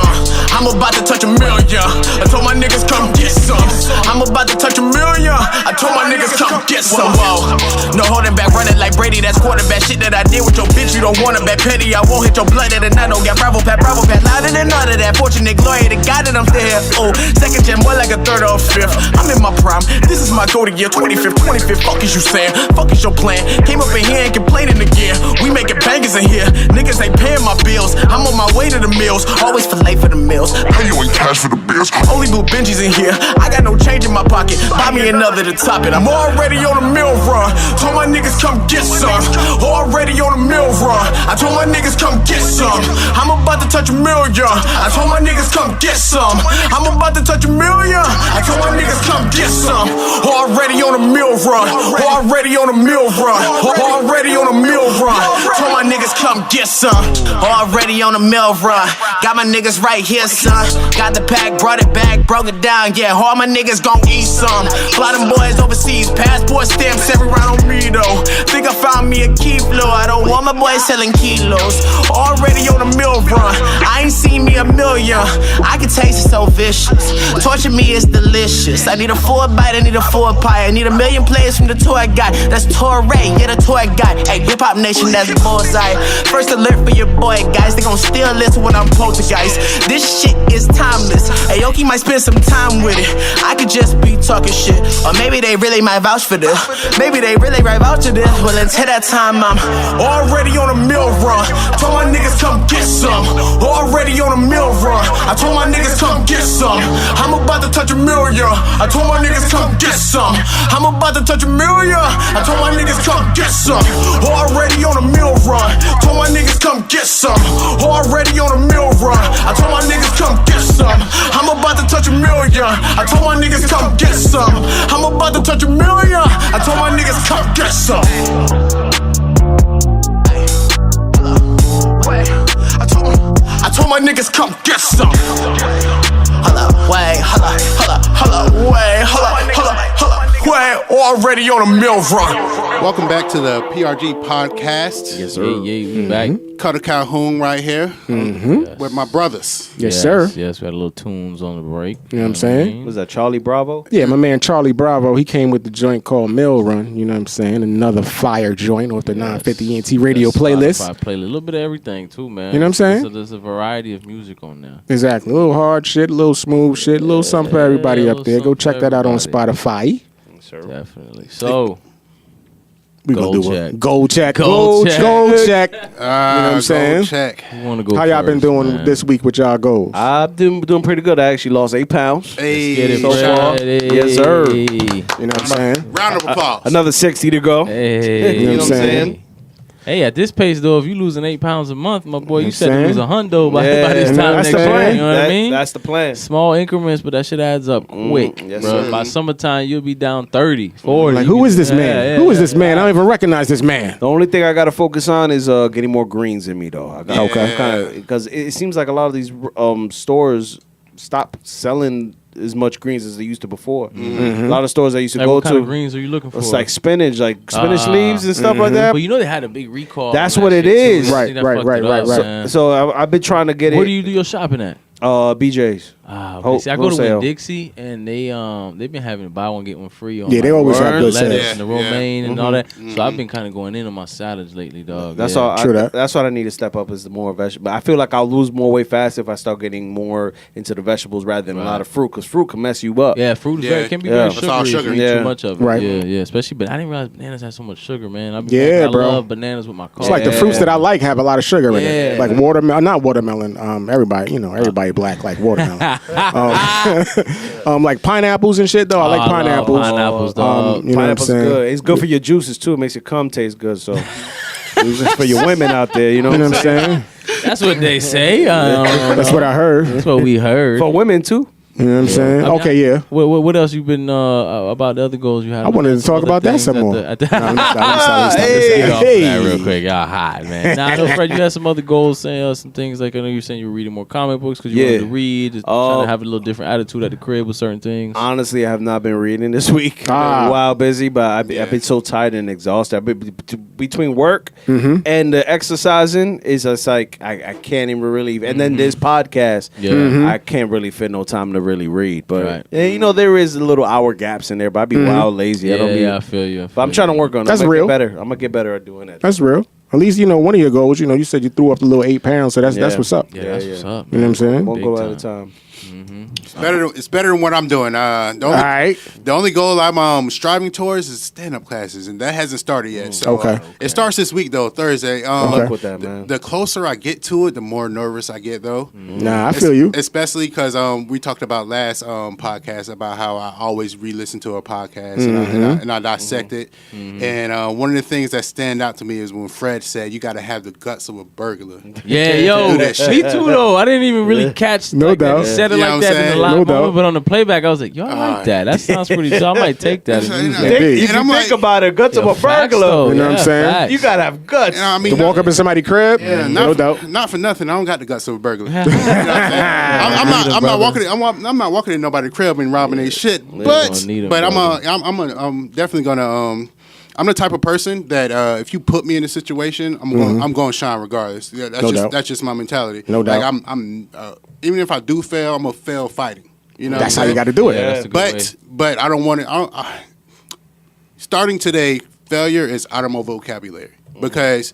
I'm about to touch $1 million, I told my niggas come get some. I'm about to touch $1 million, I told my niggas come get some. Whoa, no holding back, running like Brady, that's quarterback shit that I did with your bitch. You don't want to bet petty, I won't hit your blood and I don't get Bravo pat, louder than none of that. Fortunate glory, the guy that I'm still here. Oh, second gen, more like a third or a fifth. I'm in my prime, this is my golden year, 25th. Fuck is you saying? Fuck is your plan? Came up in here and complaining again. We making bangers in here. Niggas ain't paying my bills. I'm on my way to the mills. Always for late for the meals. Pay you in cash for the bills. Only blue Benjis in here. I got no change in my pocket. Buy me another to top it. I'm already on a mill run. Told my niggas come get some. Already on a mill run. I told my niggas come get some. I'm about to touch $1 million. I told my niggas come get some. I'm about to touch $1 million. I told my niggas come get some. Already on a mill run. Already on a mill run. Already on a mill run. Told my niggas come get some. Already on a mill run. Got my niggas right here, son. Got the pack, brought it back, broke it down. Yeah, all my niggas gon' eat some. Fly them boys overseas, passport stamps every round on me though. Think I found me a key flow. I don't want my boys selling kilos. Already on a mill run. I ain't seen me $1 million. I can taste it so vicious. Torture me is delicious. I need a 4 bite, I need a 4 pie. I need $1 million players from the toy guy. That's Torre, yeah, the toy guy. Hey, hip hop nation, that's bullseye. First alert for your boy, guys. They gon' still listen when I'm poltergeist. This shit is timeless. Hey, Yoki might spend some time with it. I could just be talking shit. Or maybe they really might vouch for this. Maybe they really might vouch for this. Well, until that time, I'm already on a mill run. Told my niggas come get some. Already on a mill run. I told my niggas come get some. I'm about to touch $1 million. I told my niggas come get some. I'm about to touch $1 million. I told my niggas come get some. Already on a mill run. Told my niggas come get some. Already on a mill run. I told my niggas come get some. I'm about to touch $1 million. I told my niggas come get some. I'm about to touch $1 million. I told my niggas come get some. I told my niggas come get some. Already on a mill run.
Welcome back to the PRG podcast.
Yes, sir. Yeah, we back.
Cutter Calhoun right here with my brothers.
Yes, sir.
Yes, we had a little tunes on the break.
You know what I'm saying?
Was that Charlie Bravo?
Yeah, my man Charlie Bravo, he came with the joint called Mill Run, you know what I'm saying? Another fire joint off the 950 NT radio playlist.
Spotify playlist. A little bit of everything, too, man.
You know what I'm saying?
So there's a variety of music on there.
Exactly. A little hard shit, a little smooth shit, a little something for everybody up there. Go check that out on Spotify.
Definitely. So,
We gonna
Goal
do
check.
a goal check.
Goal check.
Goal check. You know what I'm saying?
Goal check.
we want to go
How y'all been
first,
doing
man.
this week with y'all goals?
I've been doing pretty good. I actually lost 8 pounds.
Hey,
Get it,
So far.
Friday.
Yes, sir.
You know what I'm saying?
round of applause.
Another 60 to go.
Hey.
You know what I'm saying?
Hey, at this pace, though, if you losing 8 pounds a month, my boy, you said
saying?
you lose a hundo by
Yeah,
this time
that's
next
the
year.
plan.
You know what I mean?
That's the plan.
Small increments, but that shit adds up quick.
yes,
bro.
sir.
By summertime, you'll be down 30, 40.
Like,
You
who
can-
is this man? Who is this man? I don't even recognize this man.
The only thing I got to focus on is getting more greens in me, though. Okay. Because it seems like a lot of these stores stop selling as much greens as they used to before. A lot of stores I used to
Like,
go
what kind of
to,
greens are you looking for?
it's like spinach leaves and stuff like that.
But you know they had a big recall.
That's
on
what
that
it
shit,
is.
too.
Right,
See, that
right,
fucked
right,
it
right,
up,
right.
man.
So I've been trying to get
Where
it.
do you do your shopping at?
BJ's.
Okay.
Hope-
See, I go to
wholesale.
Winn-Dixie, and they've been having buy one get one free on
Yeah, they
like,
always have
the
good
lettuce
sales.
and the romaine and all that. So I've been kind of going in on my salads lately, dog.
That's
yeah.
all.
True that.
That's what I need to step up is the more vegetable. I feel like I'll lose more weight fast if I start getting more into the vegetables rather than a lot of fruit, because fruit can mess you up.
Yeah, fruit is
Yeah.
can be
Yeah.
very
It's all
sugary if
sugar.
you eat
Yeah.
too much of it.
Right.
Yeah, especially, but I didn't realize bananas have so much sugar, man.
Yeah,
I
bro.
love bananas with my coffee.
It's like the fruits that I like have a lot of sugar in it.
Yeah.
Like watermelon, not watermelon. Everybody black like watermelon. Like pineapples and shit though. I like
I love
pineapples.
pineapples, dog.
You know what I'm
Pineapple's
saying?
good. It's good for your juices too. It makes your cum taste good. So it's for your women out there, you know.
You know what I'm saying?
That's what they say.
That's what I heard.
That's what we heard.
For women too.
You know what I'm saying? Okay, yeah.
What else you been about the other goals you had?
I wanted to talk about that some more.
Hey,
Hey.
real quick, y'all hot, man. Nah, no, Fred, you had some other goals, saying some things like I know you were saying you were reading more comic books because you wanted to read, just trying to have a little different attitude at the crib with certain things.
Honestly, I have not been reading this week.
Ah.
Been a while busy, but I've been so tired and exhausted. I've been between work and the exercising is just like I can't even really. And then this podcast, I can't really fit no time to really read. But you know there is a little hour gaps in there. But I be wild lazy. I
feel you.
But I'm trying to work on it.
That's
I'm gonna
real.
get better. I'm gonna get better at doing that.
That's real. At least one of your goals. You said you threw up the little 8 pounds, so that's what's up.
Yeah, that's what's up.
You know what I'm saying?
One
Big
goal
time.
at a time.
It's better than what I'm doing. The only goal I'm striving towards is stand-up classes, and that hasn't started yet. So
Okay.
It starts this week though, Thursday.
Luck with that, man.
The closer I get to it, the more nervous I get though.
Nah, I feel you.
Especially because we talked about last podcast about how I always re-listen to a podcast and I dissect it. And one of the things that stand out to me is when Fred said you got to have the guts of a burglar.
Yeah, yo,
do that shit.
me too though. I didn't even really catch
No
like, that
doubt.
he said it
You know
like
what
that
I'm
in the
saying?
live
No
moment,
doubt.
but on the playback, I was like, yo, I like that. That sounds pretty. So I might take that and use
I
that.
mean,
If
and I'm
you
like,
think about it, guts of a burglar.
You know what I'm saying?
facts.
You gotta have guts.
you know what I mean,
To walk up in somebody's crib?
Yeah,
No doubt.
not for nothing. I don't got the guts of a burglar. You know what I'm saying? I'm not walking. I'm not walking in nobody's crib and robbing their shit. But
need 'em,
but
brother.
I'm definitely gonna. I'm the type of person that if you put me in a situation, I'm going to shine regardless. Yeah,
No doubt.
that's just my mentality.
No doubt.
Like I'm even if I do fail, I'm gonna fail fighting. You know,
That's
what
how
I'm
you got to
saying?
do it.
Yeah, that's a good way.
But I don't want to. Starting today, failure is out of my vocabulary because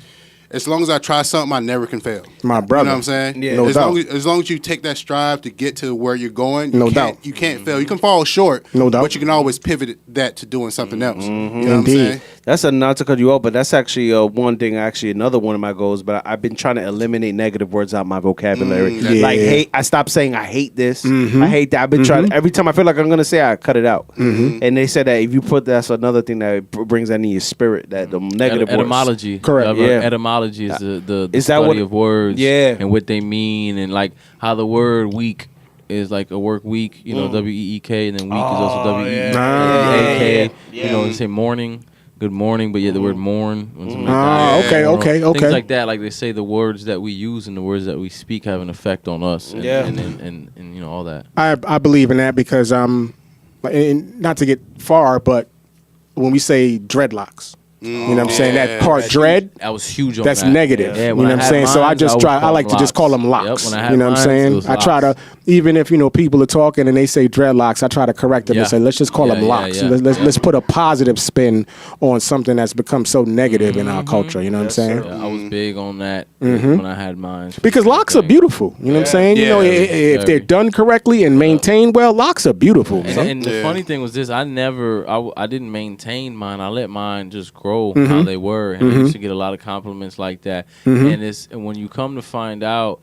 as long as I try something, I never can fail.
My brother.
You know what I'm saying?
Yeah.
No
as
doubt.
long as you take that strive to get to where you're going,
No
you
doubt.
You can't fail. You can fall short.
No doubt.
But you can always pivot that to doing something else. You know what I'm
Indeed.
saying?
That's not to cut you off, but that's actually one thing. Actually, another one of my goals. But I've been trying to eliminate negative words out of my vocabulary.
Yeah.
Like hate. I stopped saying I hate this. I hate that. I've been trying. Every time I feel like I'm gonna say, I cut it out. And they said that if you put that's another thing that brings that in your spirit. That the negative words.
Etymology.
Correct.
Yeah.
Etymology is the
Is that
study
what-
of words
Yeah.
and what they mean and like how the word week is like a work week, WEEK, and then week is also WEEK.
yeah.
You know, and say morning. good morning, but the word mourn. When somebody
okay.
Things like that. Like they say, the words that we use and the words that we speak have an effect on us. And you know all that.
I believe in that because and not to get far, but when we say dreadlocks. You know what I'm saying? That part dread.
That was huge on
that's
that.
negative.
Yeah,
you know what I'm saying? So I just try. I like to just call them locks.
Yep, when I had
you know what I'm saying? I try to, even if people are talking and they say dreadlocks, I try to correct them and say, let's just call them locks. Let's put a positive spin on something that's become so negative in our culture. You know what I'm saying?
I was big on that when I had mine.
Because locks are beautiful. You know what I'm saying? You know, if they're done correctly and maintained well, locks are beautiful.
And the funny thing was this: I didn't maintain mine. I let mine just grow how they were. And I used to get a lot of compliments like that. And when you come to find out,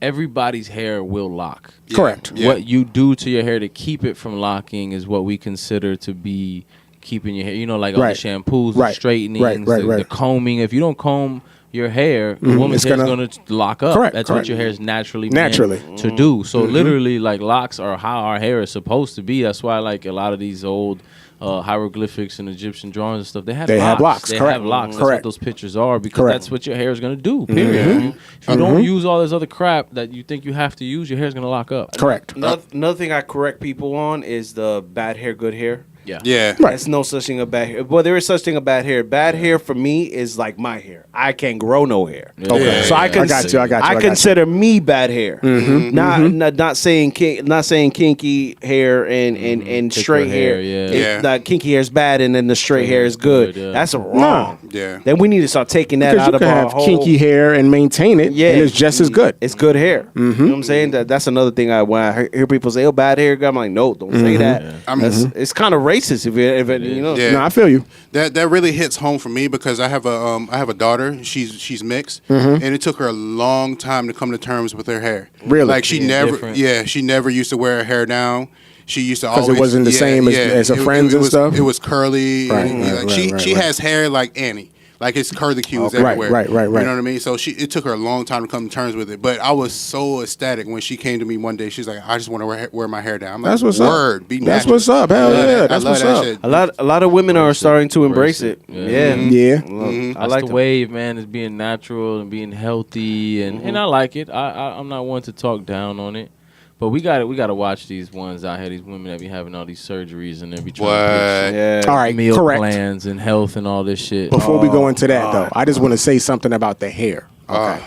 everybody's hair will lock.
Correct.
What you do to your hair to keep it from locking is what we consider to be keeping your hair. You know, like all the shampoos, the straightenings, the combing. If you don't comb your hair, a woman's hair is going to lock up.
Correct.
That's what your hair is naturally meant to do. So literally, like locks are how our hair is supposed to be. That's why, like a lot of these old hieroglyphics and Egyptian drawings and stuff, they have locks. They have locks. That's what those pictures are because that's what your hair is going to do. Period. If you don't use all this other crap that you think you have to use, your hair is going to lock up.
Correct.
Another thing I correct people on is the bad hair, good hair.
Yeah.
There's no such thing as bad hair. Well, there is such thing as bad hair. Bad hair for me is like my hair. I can't grow no hair.
Okay. So I got you.
I consider me bad hair. Not saying kinky hair and straight hair. The kinky hair is bad and then the straight hair is good. That's wrong.
Yeah.
Then we need to start taking that out of our whole.
Kinky hair and maintain it. Yeah. And it's just as good.
It's good hair. You know what I'm saying? That's another thing. When I hear people say, "Oh, bad hair," I'm like, no, don't say that. It's kind of racist if it you know.
Yeah. No, I feel you.
That really hits home for me because I have a daughter. She's mixed, and it took her a long time to come to terms with her hair.
Really?
Like she never used to wear her hair down. She used to always
because it wasn't the same as her friends and stuff.
It was curly.
Right,
she has hair like Annie. Like it's curlicues everywhere.
Right.
You know what I mean? So it took her a long time to come to terms with it. But I was so ecstatic when she came to me one day. She's like, "I just want to wear my hair down." I'm like,
that's what's
Word,
up.
Be
that's
natural.
what's up. Hell yeah, that's what's up.
Shit.
A lot of women are starting to embrace it. Yeah.
I like the wave, man. Is being natural and being healthy, and I like it. I'm not one to talk down on it. But we got to watch these ones out here. These women that be having all these surgeries and they be trying to
all right,
meal
correct.
plans and health and all this shit.
Before we go into that, though, I just want to say something about the hair. Okay,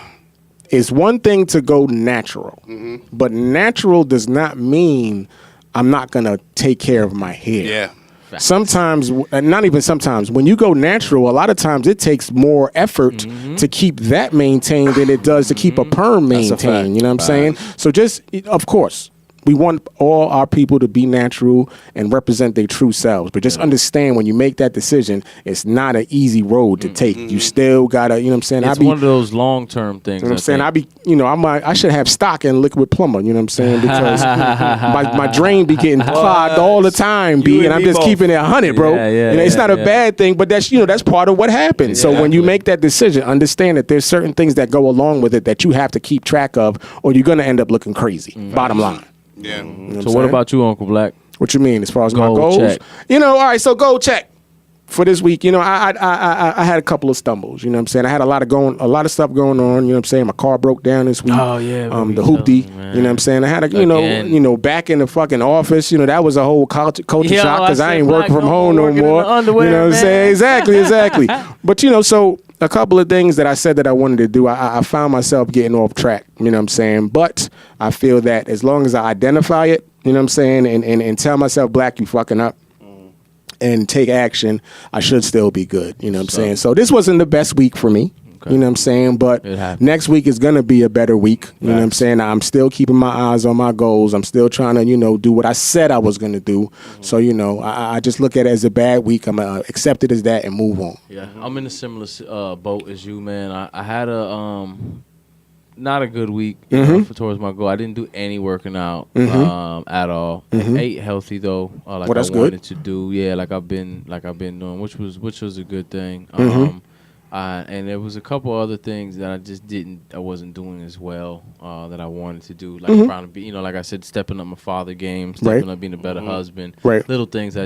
it's one thing to go natural, but natural does not mean I'm not gonna take care of my hair.
Yeah.
Sometimes, not even sometimes, when you go natural, a lot of times it takes more effort to keep that maintained than it does to keep a perm maintained. You know what I'm saying? So just, of course, we want all our people to be natural and represent their true selves. But just understand when you make that decision, it's not an easy road to take. You still gotta, you know what I'm saying?
It's one of those long-term things.
You know what I'm saying? I should have stock in liquid plumber, you know what I'm saying? Because my drain be getting clogged all the time, B, and I'm just keeping it 100, bro. It's not a bad thing, but that's part of what happens. So when you make that decision, understand that there's certain things that go along with it that you have to keep track of, or you're gonna end up looking crazy. Bottom line.
Yeah.
You know
so what about you, Uncle Black?
What you mean as far as my
Goal
goals?
check.
All right, so goal check for this week. I had a couple of stumbles, you know what I'm saying? I had a lot of stuff going on, you know what I'm saying? My car broke down this week.
Oh yeah.
The hoopty, you know what I'm saying? I had back in the fucking office, that was a whole culture shock because I ain't working from home no more. You know what I'm saying? Exactly. But so a couple of things that I said that I wanted to do, I found myself getting off track, you know what I'm saying? But I feel that as long as I identify it, you know what I'm saying, and tell myself, Black, you fucking up, and take action, I should still be good, you know what I'm saying? So this wasn't the best week for me. Okay. You know what I'm saying? But next week is going to be a better week. You know what I'm saying? I'm still keeping my eyes on my goals. I'm still trying to, do what I said I was going to do. So, I just look at it as a bad week. I'm going to accept it as that and move on.
Yeah, I'm in a similar boat as you, man. I had a not a good week towards my goal. I didn't do any working out at all. Ate healthy though, like I wanted to do. Yeah, like I've been doing, which was a good thing. And there was a couple other things that I wasn't doing as well that I wanted to do, like trying to be, like I said, stepping up my father game, stepping up, being a better husband, little things that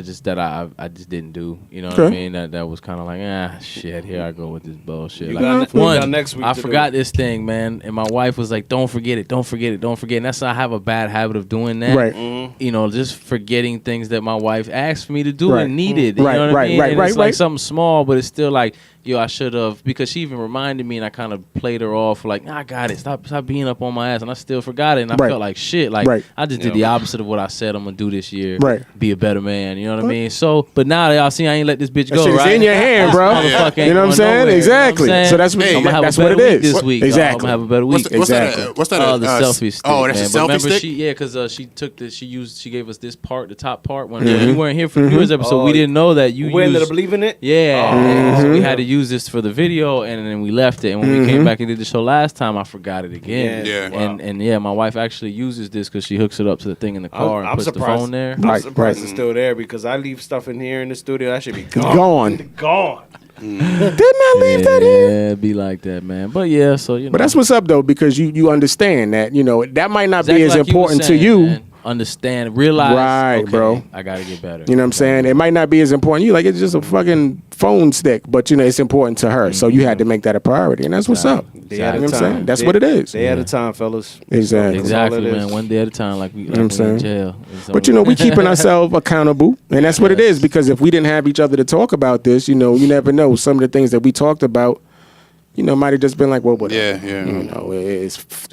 I just didn't do. You know what I mean? That was kind of like, shit, here I go with this bullshit.
Next week
I forgot this thing, man, and my wife was like, don't forget it, and that's I have a bad habit of doing that.
Right.
Just forgetting things that my wife asked me to do and needed.
Right.
You know what I mean?
Right.
And it's like something small, but it's still like, I should have, because she even reminded me, and I kind of played her off like, I got it. Stop being up on my ass, and I still forgot it, and I felt like shit. Like I just did the opposite of what I said I'm gonna do this year. Right. Be a better man. You know what I mean? So, but now that y'all see, I ain't let this bitch go.
It's in your hand, bro. You know what I'm saying? Exactly. So that's what
I'm gonna have
that's
a better
what it
week
is.
this week.
Exactly.
I'm gonna have a better week.
What's that?
The selfie stick.
Oh, that's a selfie
remember
stick.
Because she took this. She gave us this part, the top part. When you weren't here for the viewers episode, we didn't know that you.
We ended up leaving it.
Yeah. So we had to use this for the video, and then we left it. And when we came back and did the show last time, I forgot it again.
Yeah.
And my wife actually uses this because she hooks it up to the thing in the car and puts the phone there.
I'm surprised it's still there because I leave stuff in here in the studio. That should be gone. Gone.
Didn't I leave that here?
Yeah, it'd be like that, man. But yeah, so
But that's what's up though, because you understand that that might not be as important to you.
Man. Understand, realize,
right, bro.
I gotta get better.
You know what I'm saying? It might not be as important. You like it's just a fucking phone stick, but it's important to her. So you had to make that a priority, and that's what's up. You know what I'm saying? That's what it is.
Day at a time, fellas.
Exactly,
man. One day at a time, like we in jail.
But we keeping ourselves accountable, and that's what it is. Because if we didn't have each other to talk about this, you never know. Some of the things that we talked about, might have just been like, well, whatever.
Yeah.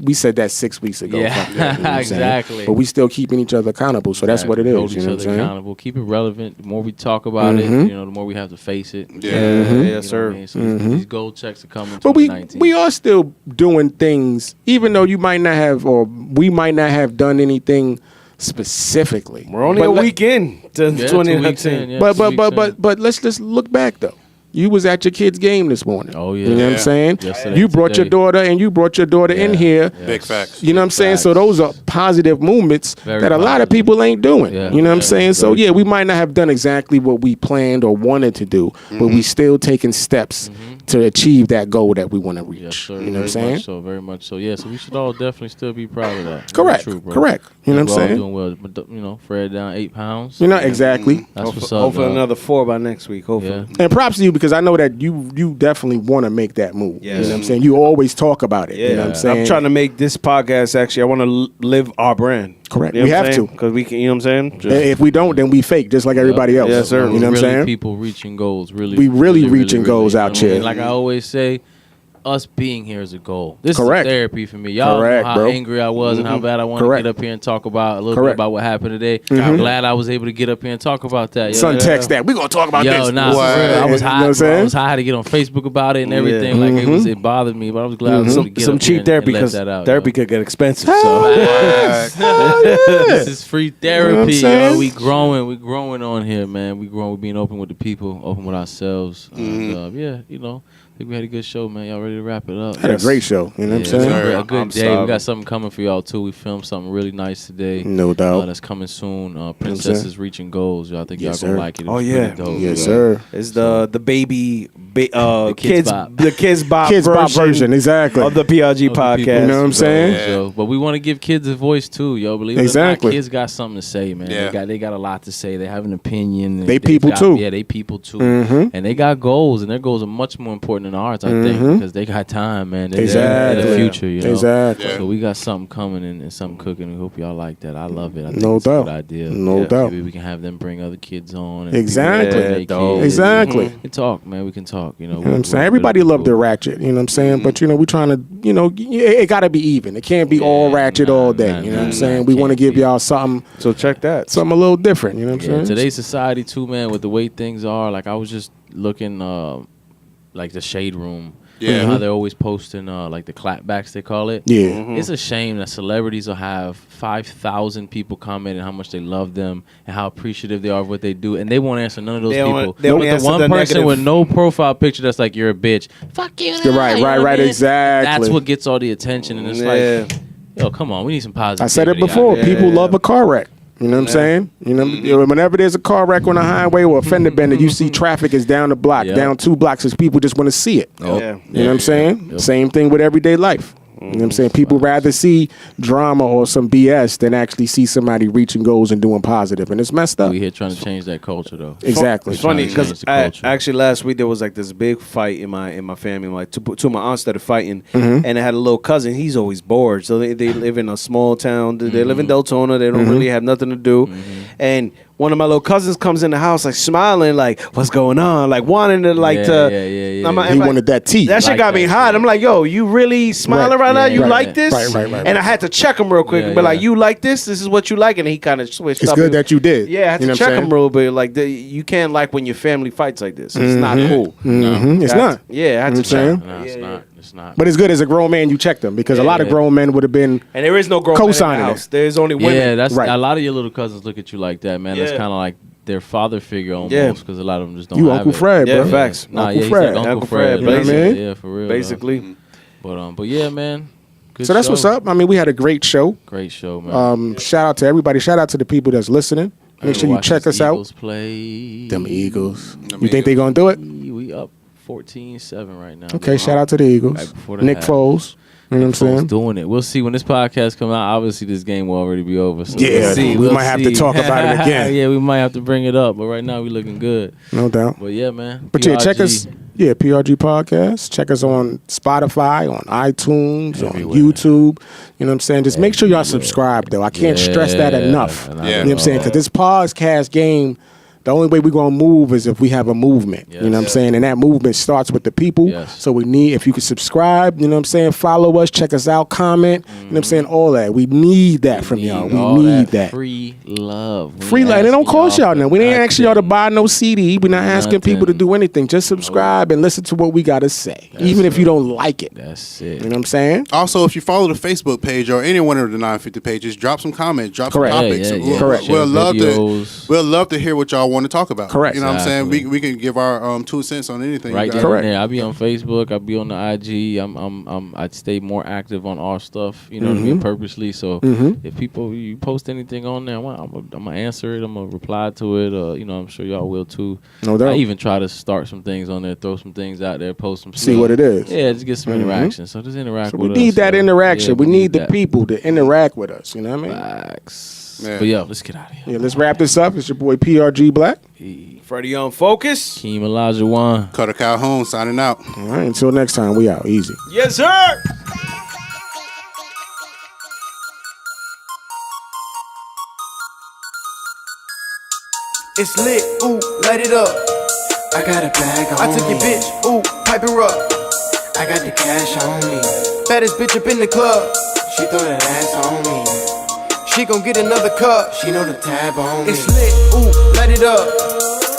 We said that 6 weeks ago.
Yeah, exactly.
But we still keeping each other accountable, so that's what it is.
Hold each other accountable. Keep it relevant. The more we talk about it, the more we have to face it.
Yes, sir.
I mean? So these goal checks are coming.
But we are still doing things, even though you might not have, or we might not have done anything specifically.
We're only a week in to 2019.
But let's just look back though. You was at your kid's game this morning.
Oh, yeah.
You know what I'm saying?
Yesterday,
you brought your daughter, and you brought your daughter in here.
Big facts.
You know what I'm saying? So those are positive movements that a lot of people ain't doing.
Yeah.
You know what I'm saying? So, we might not have done exactly what we planned or wanted to do, but we still taking steps to achieve that goal that we want to reach.
Yes, sir.
You know what I'm saying?
So very much so. Yeah, so we should all definitely still be proud of that.
Correct.
True, bro.
Correct. You know what I'm
We're all
saying?
doing well. But, Fred down 8 pounds.
Exactly.
That's what's up.
Hopefully another 4 by next week. Hopefully.
Yeah.
And props to you, because I know that you definitely want to make that move.
Yes.
You know what I'm saying? You always talk about it. You know what I'm saying?
I'm trying to make this podcast, actually, I want to live our brand.
Correct.
You know
we have to.
Because we can, you know what I'm saying?
If we don't, then we fake, just like everybody else.
Yes, sir.
You know what I'm saying?
People reaching goals.
We really reaching goals out here.
And like I always say, us being here is a goal. This
Correct.
is therapy for me. Y'all know how angry I was and how bad I wanted to get up here and talk about a little bit about what happened today. I'm glad I was able to get up here and talk about that.
Son text that. We're going to talk about this.
Nah, for real. I was high. I was high. I had to get on Facebook about it and everything. Like it bothered me, but I was glad I was able to get
some
up
cheap
here
therapy,
and let
because
that out.
therapy could get expensive. So
This is free therapy.
You know what I'm saying?
We growing on here, man. We're being open with the people, open with ourselves. I think we had a good show, man. Y'all ready to wrap it up?
Had a great show. You know what I'm saying?
A good day. We got something coming for y'all too. We filmed something really nice today.
No doubt.
That's coming soon. Princesses Reaching Goals. Y'all think y'all gonna like it?
Oh yeah.
Yes, sir.
It's the baby
Kids Bop.
Kids Bop
version, exactly,
of the PRG podcast.
You know what I'm saying?
So, but we want to give kids a voice too, yo. Believe it or not, kids got something to say, man.
Yeah.
They got a lot to say. They have an opinion.
They people too.
Yeah, they people too. And they got goals, and their goals are much more important than ours, I think, because they got time, man. They're the future, you know.
Exactly.
So we got something coming and something cooking. We hope y'all like that. I love it. I think
No
it's a
doubt.
good idea.
No doubt.
Maybe we can have them bring other kids on. And
Exactly.
kids.
Exactly.
We can talk, man. We can talk. You know
what I'm saying? Everybody love the ratchet, you know what I'm saying? But, we trying to, it got to be even. It can't be all ratchet all day, you know what I'm saying? We want to give y'all something.
So check that.
Something a little different, you know what I'm saying?
Today's society, too, man, with the way things are. Like, I was just looking, like, the Shade Room.
Yeah.
How they're always posting, like, the clapbacks, they call it.
Yeah.
It's a shame that celebrities will have 5,000 people commenting how much they love them and how appreciative they are of what they do, and they won't answer none of those people.
They
but
only
the one person with no profile picture that's like, you're a bitch. Fuck you.
Right, exactly.
That's what gets all the attention, and it's like, yo, come on, we need some positivity.
I said it before. People love a car wreck. You know what I'm saying? You know, whenever there's a car wreck on the highway or a fender bender, you see traffic is down the block, down 2 blocks, because people just want to see it.
Yeah.
You know what I'm saying?
Yep.
Same thing with everyday life. You know what I'm saying? People rather see drama or some BS than actually see somebody reaching goals and doing positive, and it's messed up.
We here trying to change that culture, though.
Exactly.
It's funny
Trying to
because
change the culture.
actually last week there was like this big fight in my family. Like two of my aunts started fighting, and I had a little cousin. He's always bored, so they live in a small town. They live in Deltona. They don't really have nothing to do, and one of my little cousins comes in the house like smiling, like what's going on, like wanting to like
Yeah.
He wanted that tea.
That shit
Like
got me
that,
hot. I'm like, yo, you really smiling right now? You
right,
like this?
right.
And I had to check him real quick and be like,
yeah.
you like this? This is what you like? And he kind of switched
It's
up.
good that you did.
Yeah, I had
You know
to
what I'm
check him
saying?
real bit. Like, you can't like when your family fights like this. It's not cool.
It's not.
Yeah, I had to
You know what I'm
check.
saying?
No, it's not. It's not.
But it's good as a grown man you check them, because a lot of
Yeah.
grown men would have been.
And there is no grown man in the
Co-signing
house.
it.
There's only women.
Yeah, that's
Right.
a lot of your little cousins look at you like that, man. That's
Yeah.
kind of like their father figure almost,
Yeah.
because a lot of them just don't
You
have
Uncle
it.
Fred,
Yeah,
bro.
facts.
Nah,
Uncle
yeah, he's
Fred.
like Uncle Fred,
you know what I
basically.
mean?
Yeah, for real.
Basically.
But yeah, man. Good
So that's
show.
what's up. I mean, we had a great show.
Great show, man.
Shout out to everybody. Shout out to the people that's listening. Make sure you
Watch
check
this
us
Eagles
out.
Play.
Them Eagles. You think they gonna do it?
We up 14-7 right now.
Okay, shout out to the Eagles.
Right before the
Nick
half.
Foles. You know what I'm
Foles
saying?
doing it. We'll see when this podcast comes out. Obviously, this game will already be over. So
Yeah,
we'll see.
we might have to talk about it again.
Yeah, we might have to bring it up. But right now, we looking good.
No doubt.
But yeah, man.
But yeah, check
PRG.
us. Yeah, PRG Podcast. Check us on Spotify, on iTunes,
Everywhere.
on YouTube. You know what I'm saying? Just make sure y'all subscribe, though. I can't stress that
Yeah,
enough.
and
Yeah.
I
You know what I'm saying?
know.
Because this podcast game, the only way we're going to move is if we have a movement. You know what I'm
Yes.
saying? And that movement starts with the people.
Yes.
So we need, if you could subscribe, you know what I'm saying? Follow us, check us out, comment. You know what I'm saying? All that. We need that from y'all.
all
We need that.
free love. We
Free light. It don't cost y'all nothing. We ain't asking y'all to buy no CD. We're not asking people to
Nothing.
do anything. Just subscribe and listen to what we got to say. Even if you don't like it.
That's
You
it.
know what I'm saying?
Also, if you follow the Facebook page or any one of the 950 pages, drop some comments, drop
Correct.
some topics.
Yeah, yeah,
We'll,
yeah.
Correct.
We'll love
Videos.
we'll love to hear what y'all want to talk about.
Correct.
You know what I'm saying?
Exactly.
We can give our 2 cents on anything.
Right
you
there,
got.
Correct.
yeah. I be on Facebook. I be on the IG. I'd stay more active on our stuff. You know what I mean, purposely. So if people you post anything on there, I'm gonna answer it. I'm gonna reply to it. You know, I'm sure y'all will too.
No doubt.
I even try to start some things on there, throw some things out there, post some.
See
stuff.
what it is.
Yeah, just get some interaction. So just interact
So
with
we
us.
need that interaction.
Yeah,
we need the
that.
people to interact with us. You know what I mean?
Facts.
Yeah.
But yo, let's get out of here.
Yeah, let's wrap this up. It's your boy PRG Black.
Freddie on focus.
Keem Elijah One.
Cutter Calhoun signing out.
All right, until next time, we out. Easy.
Yes, sir.
It's lit, ooh, light it up. I got a bag on me. I took your bitch, ooh, pipe her up. I got the cash on me. Baddest bitch up in the club. She throw that ass on me. She gon' get another cup. She know the tab on me. It's lit, ooh, light it up.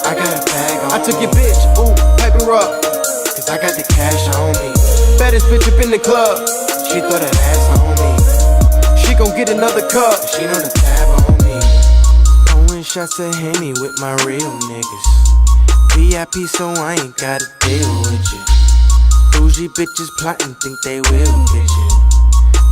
I got a bag on me. I took your bitch, ooh, pipe her up. Cause I got the cash on me. Baddest bitch up in the club. She throw that ass on me. She gon' get another cup. She know the tab on me. Pouring shots of Henny with my real niggas. VIP, so I ain't gotta deal with you. Bougie bitches plotting, think they will get you.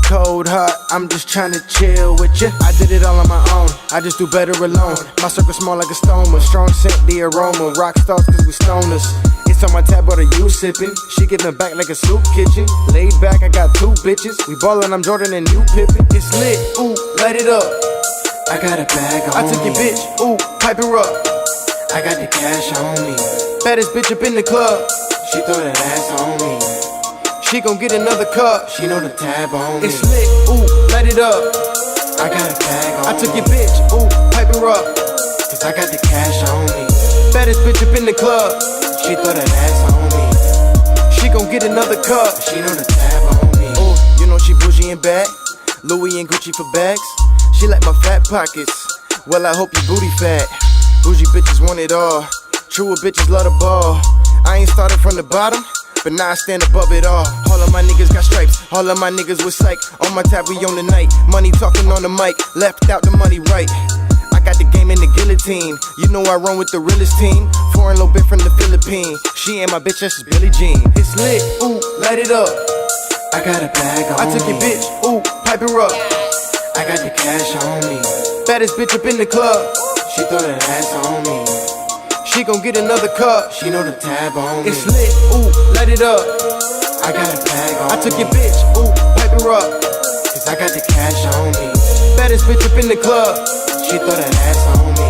Cold heart, I'm just tryna chill with you. I did it all on my own, I just do better alone. My circle small like a stone, with strong scent, the aroma. Rock stars cause we stoners. It's on my tab, what are you sipping? She giving back like a soup kitchen. Laid back, I got 2 bitches. We ballin', I'm Jordan and you Pippin. It's lit, ooh, light it up. I got a bag on me. I took your bitch, ooh, pipe her up. I got the cash on me. Baddest bitch up in the club. She throw that ass on me. She gon' get another cup. She know the tab on me. It's lit, ooh, light it up. I got a bag on me. I took your bitch, ooh, pipe her up. Cause I got the cash on me. Baddest bitch up in the club. She throw that ass on me. She gon' get another cup. She know the tab on me. Ooh, you know she bougie and bad. Louis and Gucci for bags. She like my fat pockets. Well, I hope your booty fat. Bougie bitches want it all. Truer bitches love the ball. I ain't started from the bottom, but now I stand above it all. All of my niggas got stripes, all of my niggas with psych. On my tab, we on the night. Money talking on the mic, left out the money right. I got the game in the guillotine. You know I run with the realest team. Foreign little bit from the Philippines. She ain't my bitch, that's just Billie Jean. It's lit, ooh, light it up. I got a bag on me. I took your bitch, ooh, pipe her up. I got the cash on me. Baddest bitch up in the club. She throw that ass on me. She gon' get another cup. She know the tab on me. It's lit, ooh, light it up. I got a bag on me. I took your bitch, ooh, pipe her up. Cause I got the cash on me. Baddest bitch up in the club. She throw that ass on me.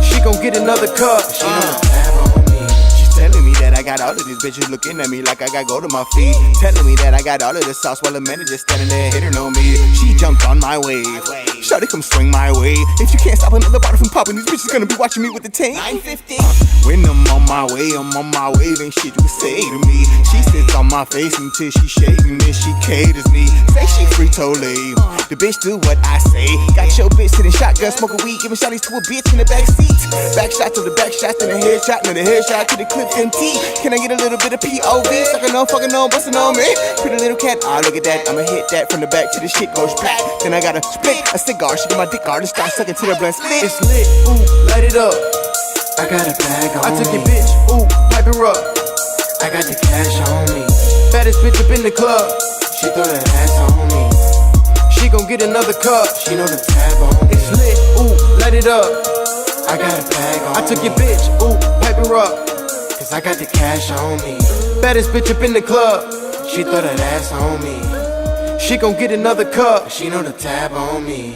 She gon' get another cup. She know the tab on me. She telling me that I got all of these bitches looking at me like I got gold on my feet. Telling me that I got all of the sauce while the man is just standing there hitting on me. She jumped on my wave. Shawty come swing my way. If you can't stop another bottle from popping, these bitches gonna be watching me with the tank. 950. When I'm on my way, ain't shit you can say to me. She sits on my face until she shaking, then she caters me. Say she free-to-lay. The bitch do what I say. Got your bitch sitting shotgun, smoking weed, giving shawties to a bitch in the back seat. Back shot to the back shot, then a headshot, then a headshot to the clip MT. Can I get a little bit of POV? Sucking on, fucking on, busting on me. Pretty little cat, ah, look at that. I'ma hit that from the back till the shit goes black. Then I gotta split a cigar, she get my dick hard and start sucking to the blunt split. It's lit, ooh, light it up. I got a bag on me. I took your bitch, ooh, pipe her up. I got the cash on me. Baddest bitch up in the club. She throw that ass on me. She gon' get another cup. She know the tab on me. It's lit, ooh, light it up. I got a bag on me. I took your bitch, ooh, pipe her up. Cause I got the cash on me. Baddest bitch up in the club. She throw that ass on me. She gon' get another cup. She know the tab on me.